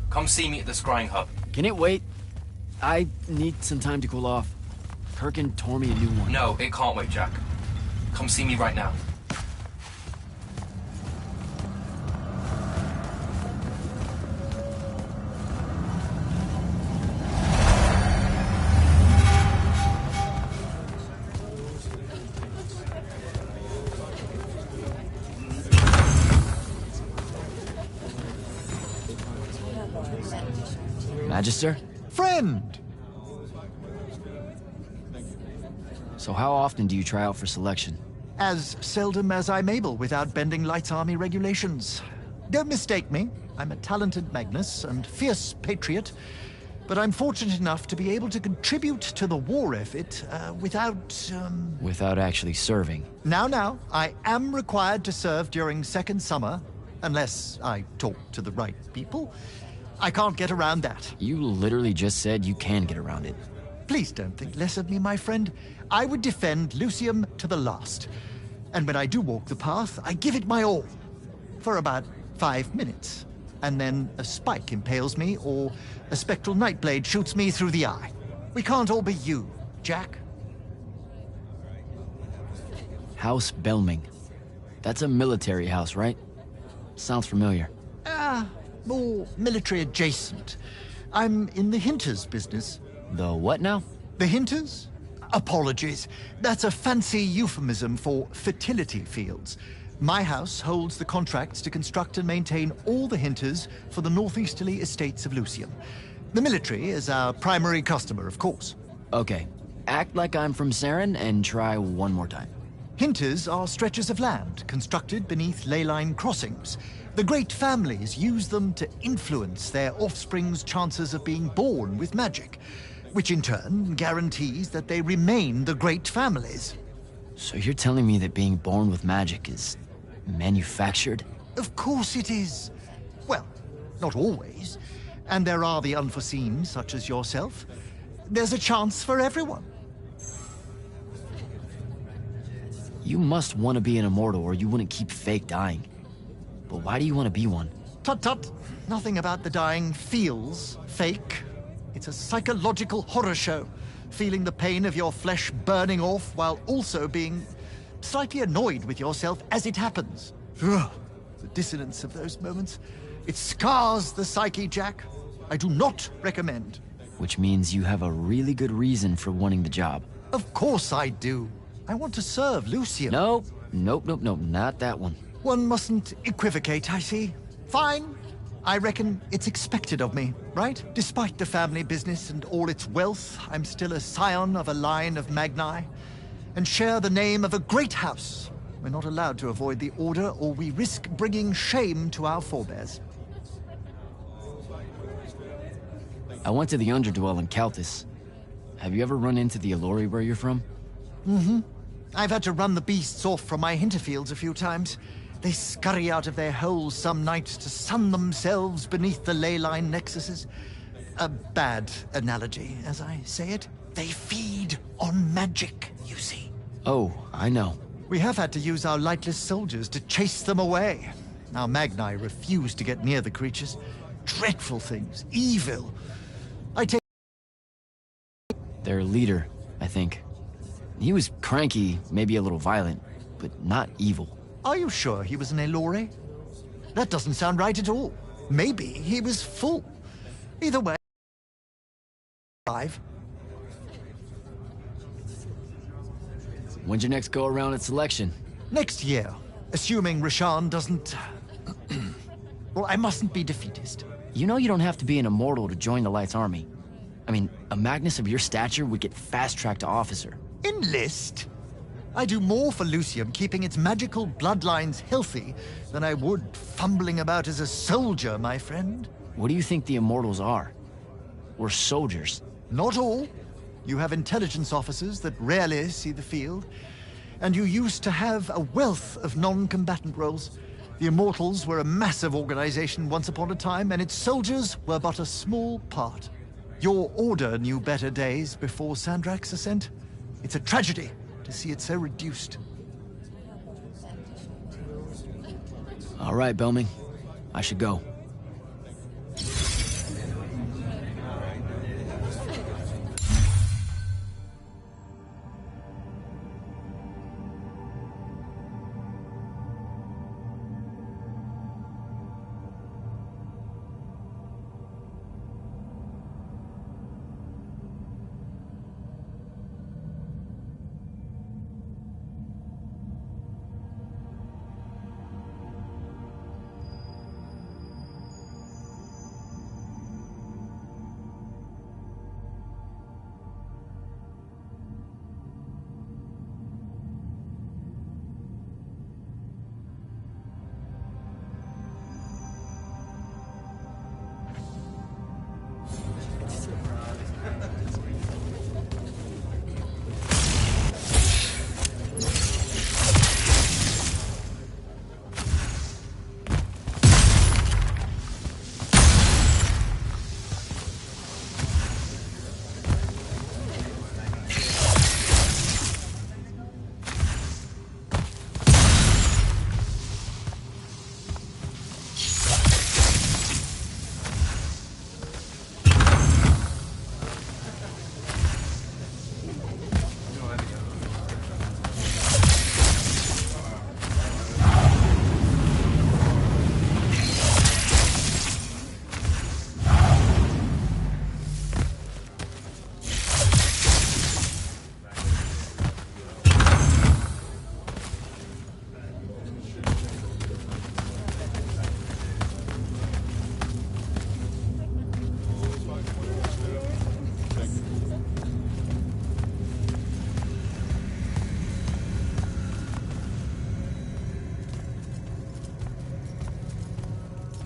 Come see me at the scrying hub.
Can it wait? I need some time to cool off. Kirkin tore me a new one.
No, it can't wait, Jack. Come see me right now.
Magister?
Friend!
So how often do you try out for selection?
As seldom as I'm able without bending Light's army regulations. Don't mistake me. I'm a talented Magnus and fierce patriot, but I'm fortunate enough to be able to contribute to the war effort without.
Without actually serving.
Now, I am required to serve during Second Summer, unless I talk to the right people. I can't get around that.
You literally just said you can get around it.
Please don't think less of me, my friend. I would defend Lucium to the last. And when I do walk the path, I give it my all. For about 5 minutes. And then a spike impales me, or a spectral nightblade shoots me through the eye. We can't all be you, Jack.
House Belming. That's a military house, right? Sounds familiar.
More military adjacent. I'm in the Hinters business.
The what now?
The Hinters? Apologies. That's a fancy euphemism for fertility fields. My house holds the contracts to construct and maintain all the hinters for the northeasterly estates of Lucium. The military is our primary customer, of course.
Okay. Act like I'm from Saren and try one more time.
Hinters are stretches of land constructed beneath ley line crossings. The great families use them to influence their offspring's chances of being born with magic, which in turn guarantees that they remain the great families.
So you're telling me that being born with magic is manufactured?
Of course it is. Well, not always. And there are the unforeseen, such as yourself. There's a chance for everyone.
You must want to be an immortal or you wouldn't keep fake dying. But why do you want to be one?
Tut-tut. Nothing about the dying feels fake. It's a psychological horror show. Feeling the pain of your flesh burning off while also being slightly annoyed with yourself as it happens. Ugh, the dissonance of those moments. It scars the psyche, Jack. I do not recommend.
Which means you have a really good reason for wanting the job.
Of course I do. I want to serve Lucium.
Nope, not that one.
One mustn't equivocate, I see. Fine. I reckon it's expected of me, right? Despite the family business and all its wealth, I'm still a scion of a line of Magni, and share the name of a great house. We're not allowed to avoid the order, or we risk bringing shame to our forebears.
I went to the Underdwell in Caltus. Have you ever run into the Allori where you're from?
Mm-hmm. I've had to run the beasts off from my hinterfields a few times. They scurry out of their holes some nights to sun themselves beneath the ley line nexuses. A bad analogy, as I say it. They feed on magic, you see.
Oh, I know.
We have had to use our lightless soldiers to chase them away. Our Magni refuse to get near the creatures. Dreadful things. Evil. I take...
Their leader, I think. He was cranky, maybe a little violent, but not evil.
Are you sure he was an Allori? That doesn't sound right at all. Maybe he was full. Either way... 5.
When's your next go-around at selection?
Next year, assuming Rashan doesn't... Well, I mustn't be defeatist.
You know you don't have to be an immortal to join the Light's Army. I mean, a Magnus of your stature would get fast-tracked to officer.
Enlist? I do more for Lucium keeping its magical bloodlines healthy than I would fumbling about as a soldier, my friend.
What do you think the Immortals are? We're soldiers.
Not all. You have intelligence officers that rarely see the field, and you used to have a wealth of non-combatant roles. The Immortals were a massive organization once upon a time, and its soldiers were but a small part. Your order knew better days before Sandrak's ascent. It's a tragedy to see it so reduced.
All right, Belming. I should go.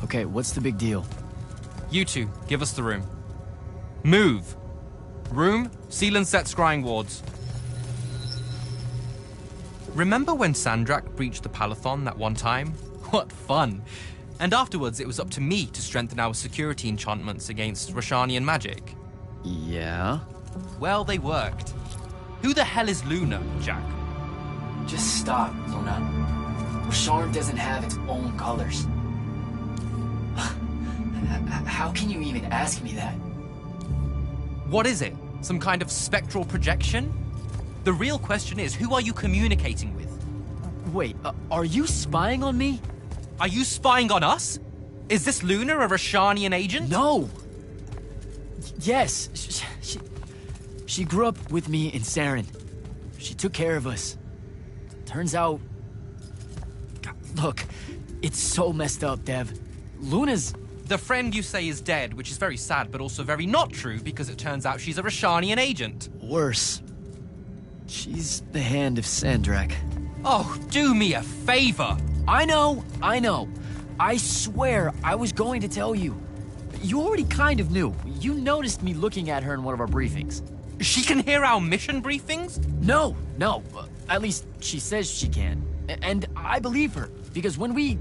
Okay, what's the big deal?
You two, give us the room. Move! Room, seal and set scrying wards. Remember when Sandrak breached the Palathon that one time? What fun! And afterwards, it was up to me to strengthen our security enchantments against Roshanian magic.
Yeah?
Well, they worked. Who the hell is Luna, Jack?
Just stop, Luna. Rosharn doesn't have its own colors. How can you even ask me that?
What is it? Some kind of spectral projection? The real question is, who are you communicating with?
Wait, are you spying on me?
Are you spying on us? Is this Luna a Roshanian agent?
No! Yes, she grew up with me in Saren. She took care of us. Turns out... Look, it's so messed up, Dev. Luna's...
The friend you say is dead, which is very sad, but also very not true, because it turns out she's a Roshanian agent.
Worse. She's the hand of Sandrak.
Oh, do me a favor!
I know. I swear I was going to tell you. You already kind of knew. You noticed me looking at her in one of our briefings.
She can hear our mission briefings?
No. At least she says she can. And I believe her, because when we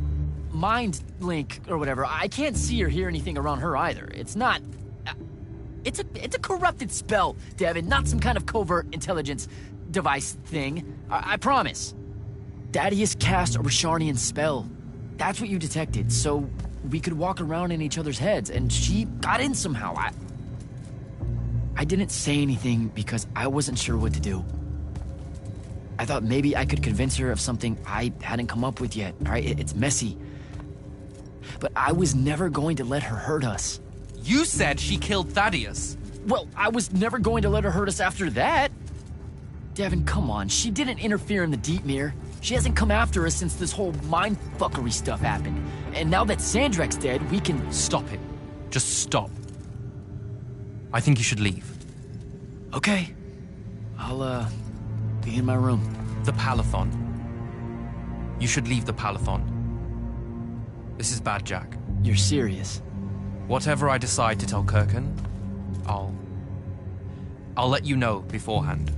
mind link or whatever, I can't see or hear anything around her either. It's not... It's a corrupted spell, Devin, not some kind of covert intelligence device thing. I promise. Thaddeus cast a Rosharnian spell. That's what you detected, so we could walk around in each other's heads, and she got in somehow. I didn't say anything because I wasn't sure what to do. I thought maybe I could convince her of something I hadn't come up with yet, all right? It's messy. But I was never going to let her hurt us.
You said she killed Thaddeus.
Well, I was never going to let her hurt us after that. Devin, come on. She didn't interfere in the Deep Mirror. She hasn't come after us since this whole mindfuckery stuff happened. And now that Sandrak's dead, we can...
Stop it. Just stop. I think you should leave.
Okay. I'll, be in my room.
The Palathon. You should leave the Palathon. This is bad, Jack.
You're serious?
Whatever I decide to tell Kirkan, I'll let you know beforehand.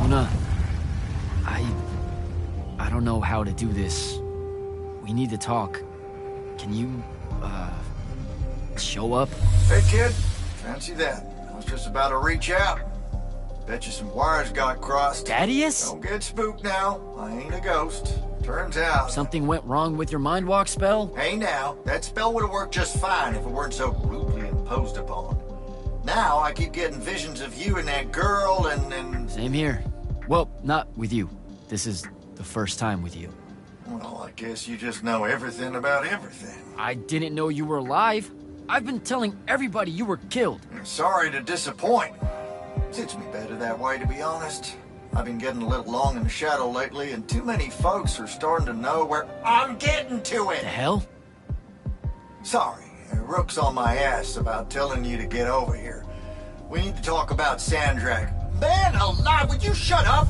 Luna, I don't know how to do this. We need to talk. Can you, show up?
Hey, kid. Fancy that. I was just about to reach out. Bet you some wires got crossed.
Thaddeus?
Don't get spooked now. I ain't a ghost. Turns out...
Something went wrong with your mind walk spell?
Hey now, that spell would have worked just fine if it weren't so rudely imposed upon. Now I keep getting visions of you and that girl and...
Same here. Well, not with you. This is the first time with you.
Well, I guess you just know everything about everything.
I didn't know you were alive. I've been telling everybody you were killed.
Sorry to disappoint. Suits me better that way, to be honest. I've been getting a little long in the shadow lately, and too many folks are starting to know where I'm getting to it.
The hell?
Sorry, Rook's on my ass about telling you to get over here. We need to talk about Sandrak. Man alive, would you shut up?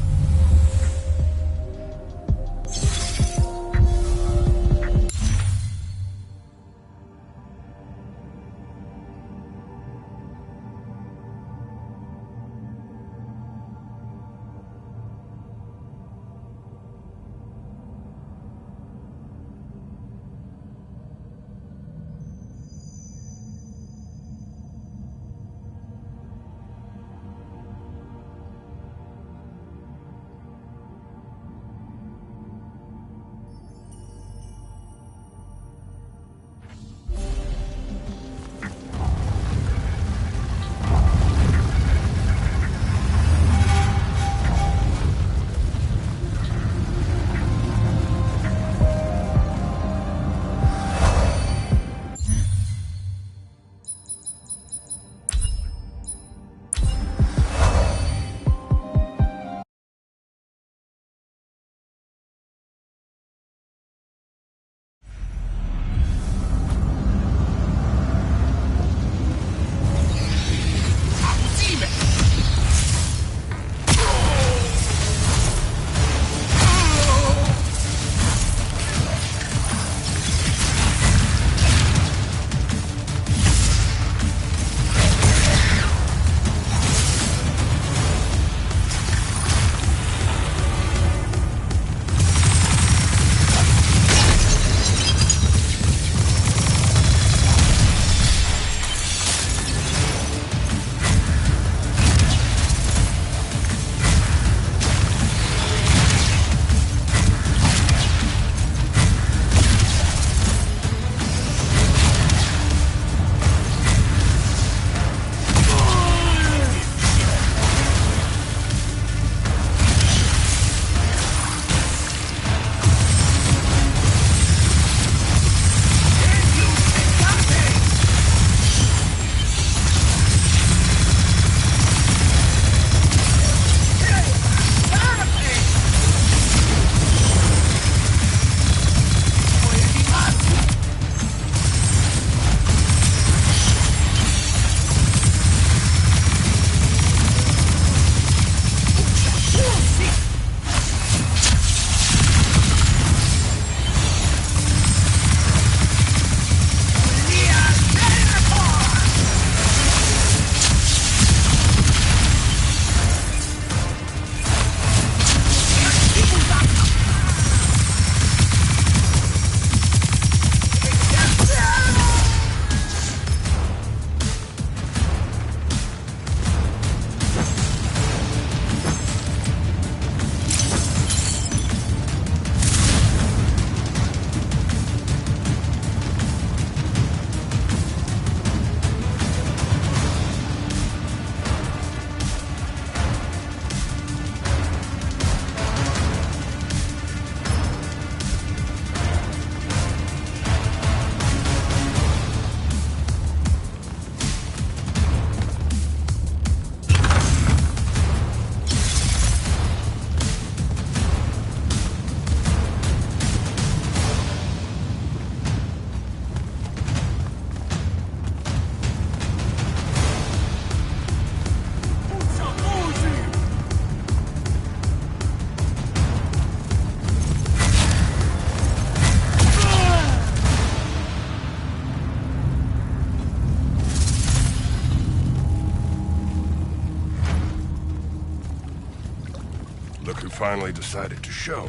finally decided to show.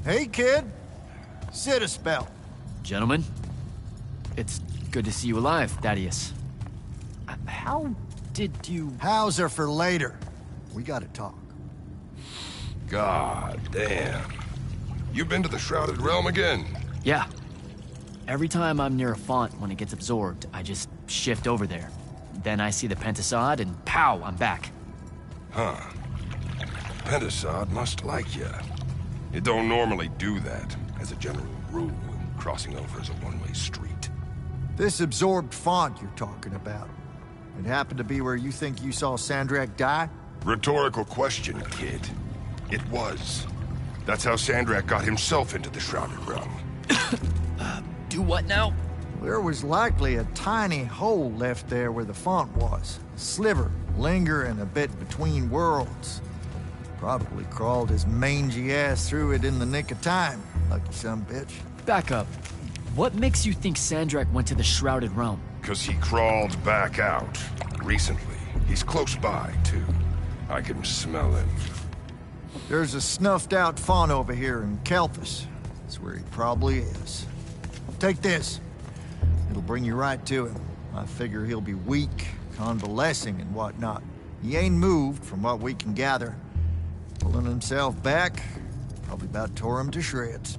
Hey, kid. Sit a spell.
Gentlemen, it's good to see you alive, Thaddeus. How did you...
How's are for later. We gotta talk.
God damn. You been to the Shrouded Realm again?
Yeah. Every time I'm near a font when it gets absorbed, I just shift over there. Then I see the Pentasod, and pow, I'm back.
Huh. Pentasod must like ya. It don't normally do that, as a general rule. Crossing over is a one-way street.
This absorbed font you're talking about, it happened to be where you think you saw Sandrak die?
Rhetorical question, kid. It was. That's how Sandrak got himself into the Shrouded Realm.
Do what now?
There was likely a tiny hole left there where the font was. A sliver, lingering a bit between worlds. Probably crawled his mangy ass through it in the nick of time. Lucky son bitch.
Back up. What makes you think Sandrak went to the Shrouded Realm?
'Cause he crawled back out. Recently. He's close by, too. I can smell him.
There's a snuffed-out font over here in Kelphus. That's where he probably is. Take this. It'll bring you right to him. I figure he'll be weak, convalescing and whatnot. He ain't moved, from what we can gather. Pulling himself back, probably about tore him to shreds.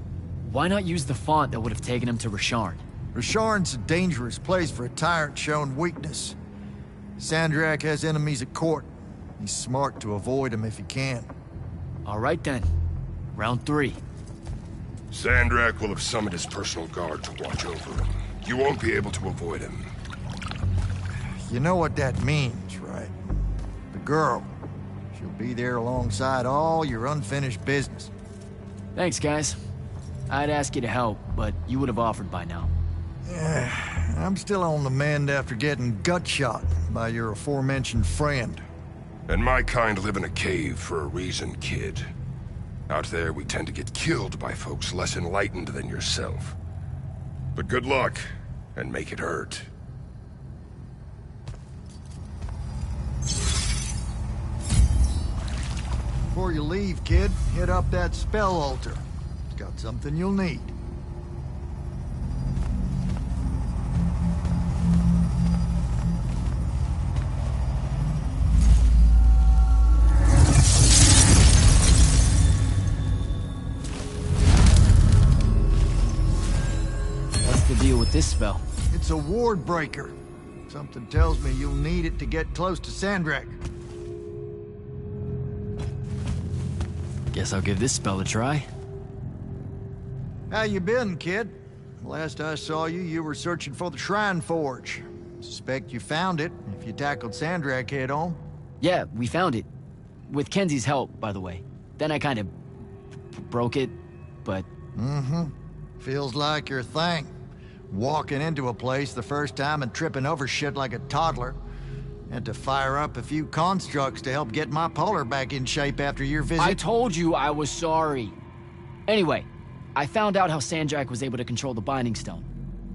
Why not use the font that would have taken him to Rasharn?
Rasharn's a dangerous place for a tyrant showing weakness. Sandrak has enemies at court. He's smart to avoid them if he can.
All right then. Round 3.
Sandrak will have summoned his personal guard to watch over him. You won't be able to avoid him.
You know what that means, right? The girl. She'll be there alongside all your unfinished business.
Thanks, guys. I'd ask you to help, but you would have offered by now.
I'm still on the mend after getting gut shot by your aforementioned friend.
And my kind live in a cave for a reason, kid. Out there, we tend to get killed by folks less enlightened than yourself. But good luck, and make it hurt.
Before you leave, kid, hit up that spell altar. It's got something you'll need.
Deal with this spell?
It's a ward breaker. Something tells me you'll need it to get close to Sandrak.
Guess I'll give this spell a try.
How you been, kid? Last I saw you, you were searching for the Shrine Forge. Suspect you found it, if you tackled Sandrak head on.
Yeah, we found it. With Kenzie's help, by the way. Then I kind of broke it, but...
Mm-hmm. Feels like your thing. Walking into a place the first time and tripping over shit like a toddler. Had to fire up a few constructs to help get my polar back in shape after your visit.
I told you I was sorry. Anyway, I found out how Sandrak was able to control the Binding Stone.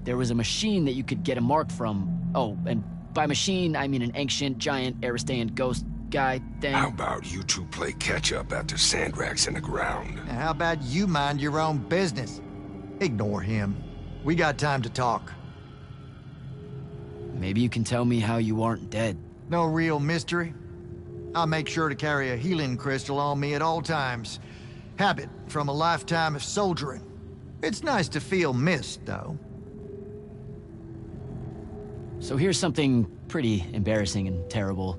There was a machine that you could get a mark from. Oh, and by machine, I mean an ancient, giant, Aristean ghost guy thing.
How about you two play catch-up after Sandrak's in the ground?
Now, how about you mind your own business? Ignore him. We got time to talk.
Maybe you can tell me how you aren't dead.
No real mystery. I'll make sure to carry a healing crystal on me at all times. Habit from a lifetime of soldiering. It's nice to feel missed, though.
So here's something pretty embarrassing and terrible.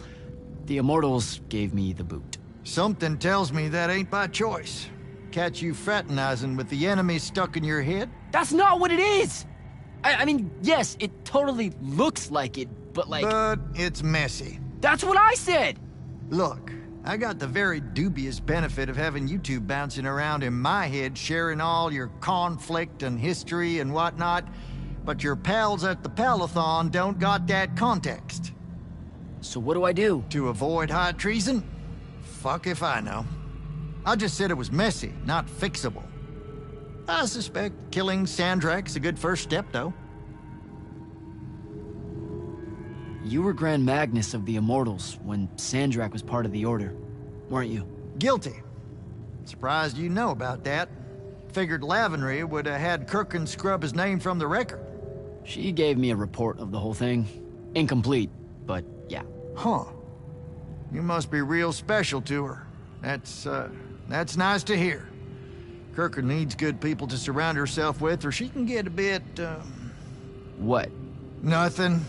The Immortals gave me the boot.
Something tells me that ain't by choice. Catch you fraternizing with the enemy stuck in your head?
That's not what it is! I mean, yes, it totally looks like it, but like...
But it's messy.
That's what I said!
Look, I got the very dubious benefit of having you two bouncing around in my head, sharing all your conflict and history and whatnot, but your pals at the Palathon don't got that context.
So what do I do?
To avoid high treason? Fuck if I know. I just said it was messy, not fixable. I suspect killing Sandrak's a good first step, though.
You were Grand Magnus of the Immortals when Sandrak was part of the Order, weren't you?
Guilty. Surprised you know about that. Figured Lavenry would have had Kirkin scrub his name from the record.
She gave me a report of the whole thing. Incomplete, but yeah.
Huh. You must be real special to her. That's nice to hear. Kirkin needs good people to surround herself with, or she can get a bit,
What?
Nothing.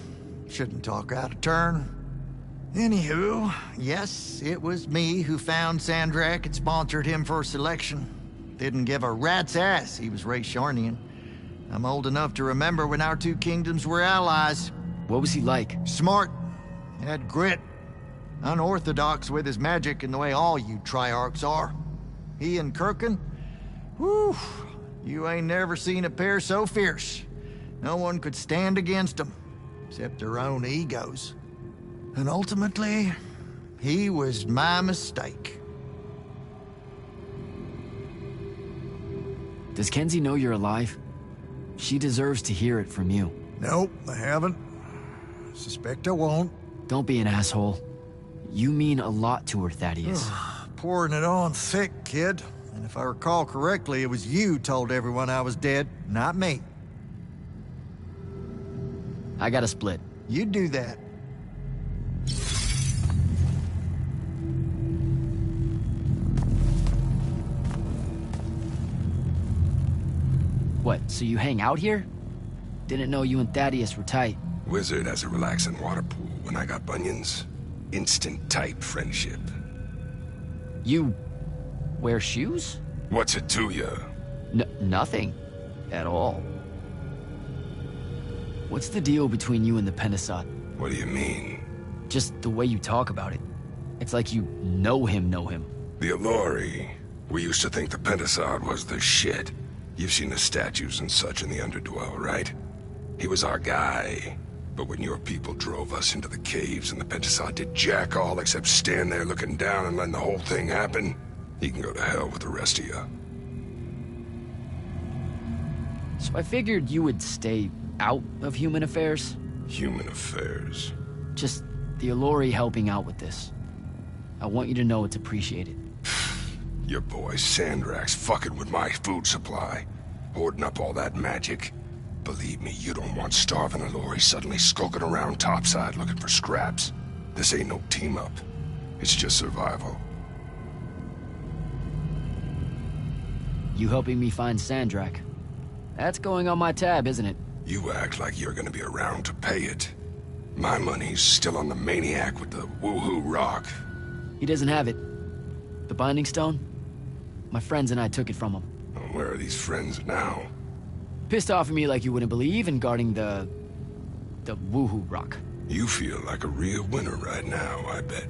Shouldn't talk out of turn. Anywho, yes, it was me who found Sandrak and sponsored him for selection. Didn't give a rat's ass he was Ray Sharnian. I'm old enough to remember when our two kingdoms were allies.
What was he like?
Smart. Had grit. Unorthodox with his magic in the way all you Triarchs are. He and Kirkin? Whew. You ain't never seen a pair so fierce. No one could stand against them, except their own egos. And ultimately, he was my mistake.
Does Kenzie know you're alive? She deserves to hear it from you.
Nope, I haven't. Suspect I won't.
Don't be an asshole. You mean a lot to her, Thaddeus.
Pouring it on thick, kid. And if I recall correctly, it was you told everyone I was dead, not me.
I gotta split.
You do that.
What, so you hang out here? Didn't know you and Thaddeus were tight.
Wizard has a relaxing water pool when I got bunions. Instant tight friendship.
You wear shoes?
What's it to you?
Nothing. At all. What's the deal between you and the Pentasod?
What do you mean?
Just the way you talk about it. It's like you know him.
The Allori. We used to think the Pentasod was the shit. You've seen the statues and such in the Underdwell, right? He was our guy. But when your people drove us into the caves and the Pentasod did jack all except stand there looking down and letting the whole thing happen, he can go to hell with the rest of you.
So I figured you would stay out of human affairs.
Human affairs?
Just the Allori helping out with this. I want you to know it's appreciated.
Your boy Sandrak's fucking with my food supply, hoarding up all that magic. Believe me, you don't want starving Allori suddenly skulking around topside looking for scraps. This ain't no team-up. It's just survival.
You helping me find Sandrak. That's going on my tab, isn't it?
You act like you're gonna be around to pay it. My money's still on the maniac with the woohoo rock.
He doesn't have it. The Binding Stone? My friends and I took it from him.
Where are these friends now?
Pissed off at me like you wouldn't believe and guarding the woohoo rock.
You feel like a real winner right now, I bet.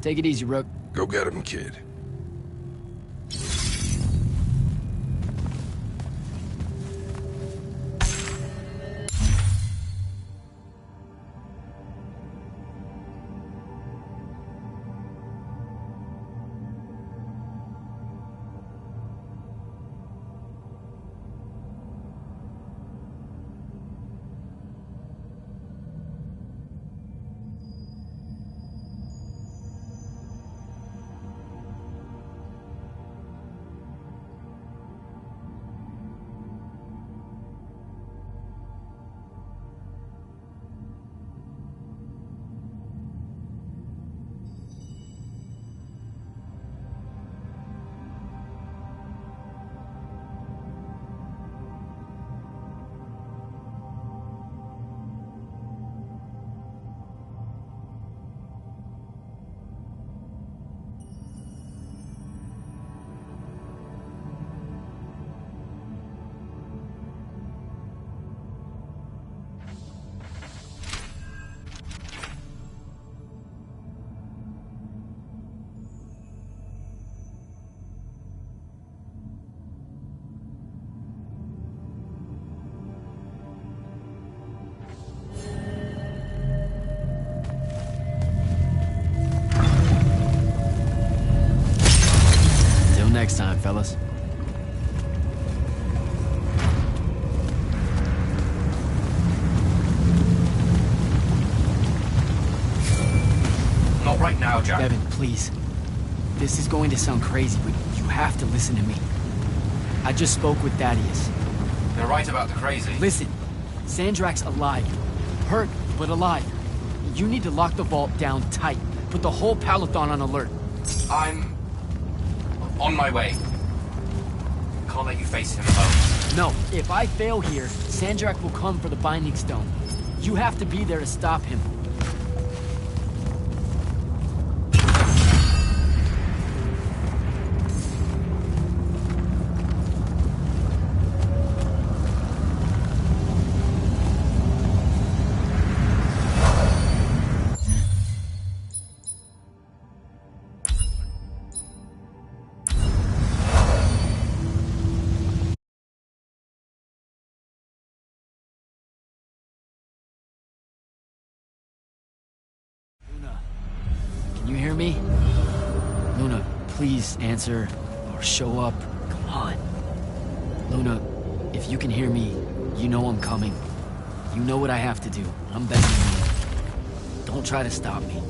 Take it easy, Rook.
Go get him, kid.
Next time, fellas.
Not right now, Jack.
Devin, please. This is going to sound crazy, but you have to listen to me. I just spoke with Thaddeus.
They're right about the crazy.
Listen, Sandrak's alive. Hurt, but alive. You need to lock the vault down tight. Put the whole Palathon on alert.
I'm on my way. Can't let you face him alone.
No, if I fail here, Sandrak will come for the Binding Stone. You have to be there to stop him. Can you hear me? Luna, please answer or show up. Come on. Luna, if you can hear me, you know I'm coming. You know what I have to do. I'm begging you. Don't try to stop me.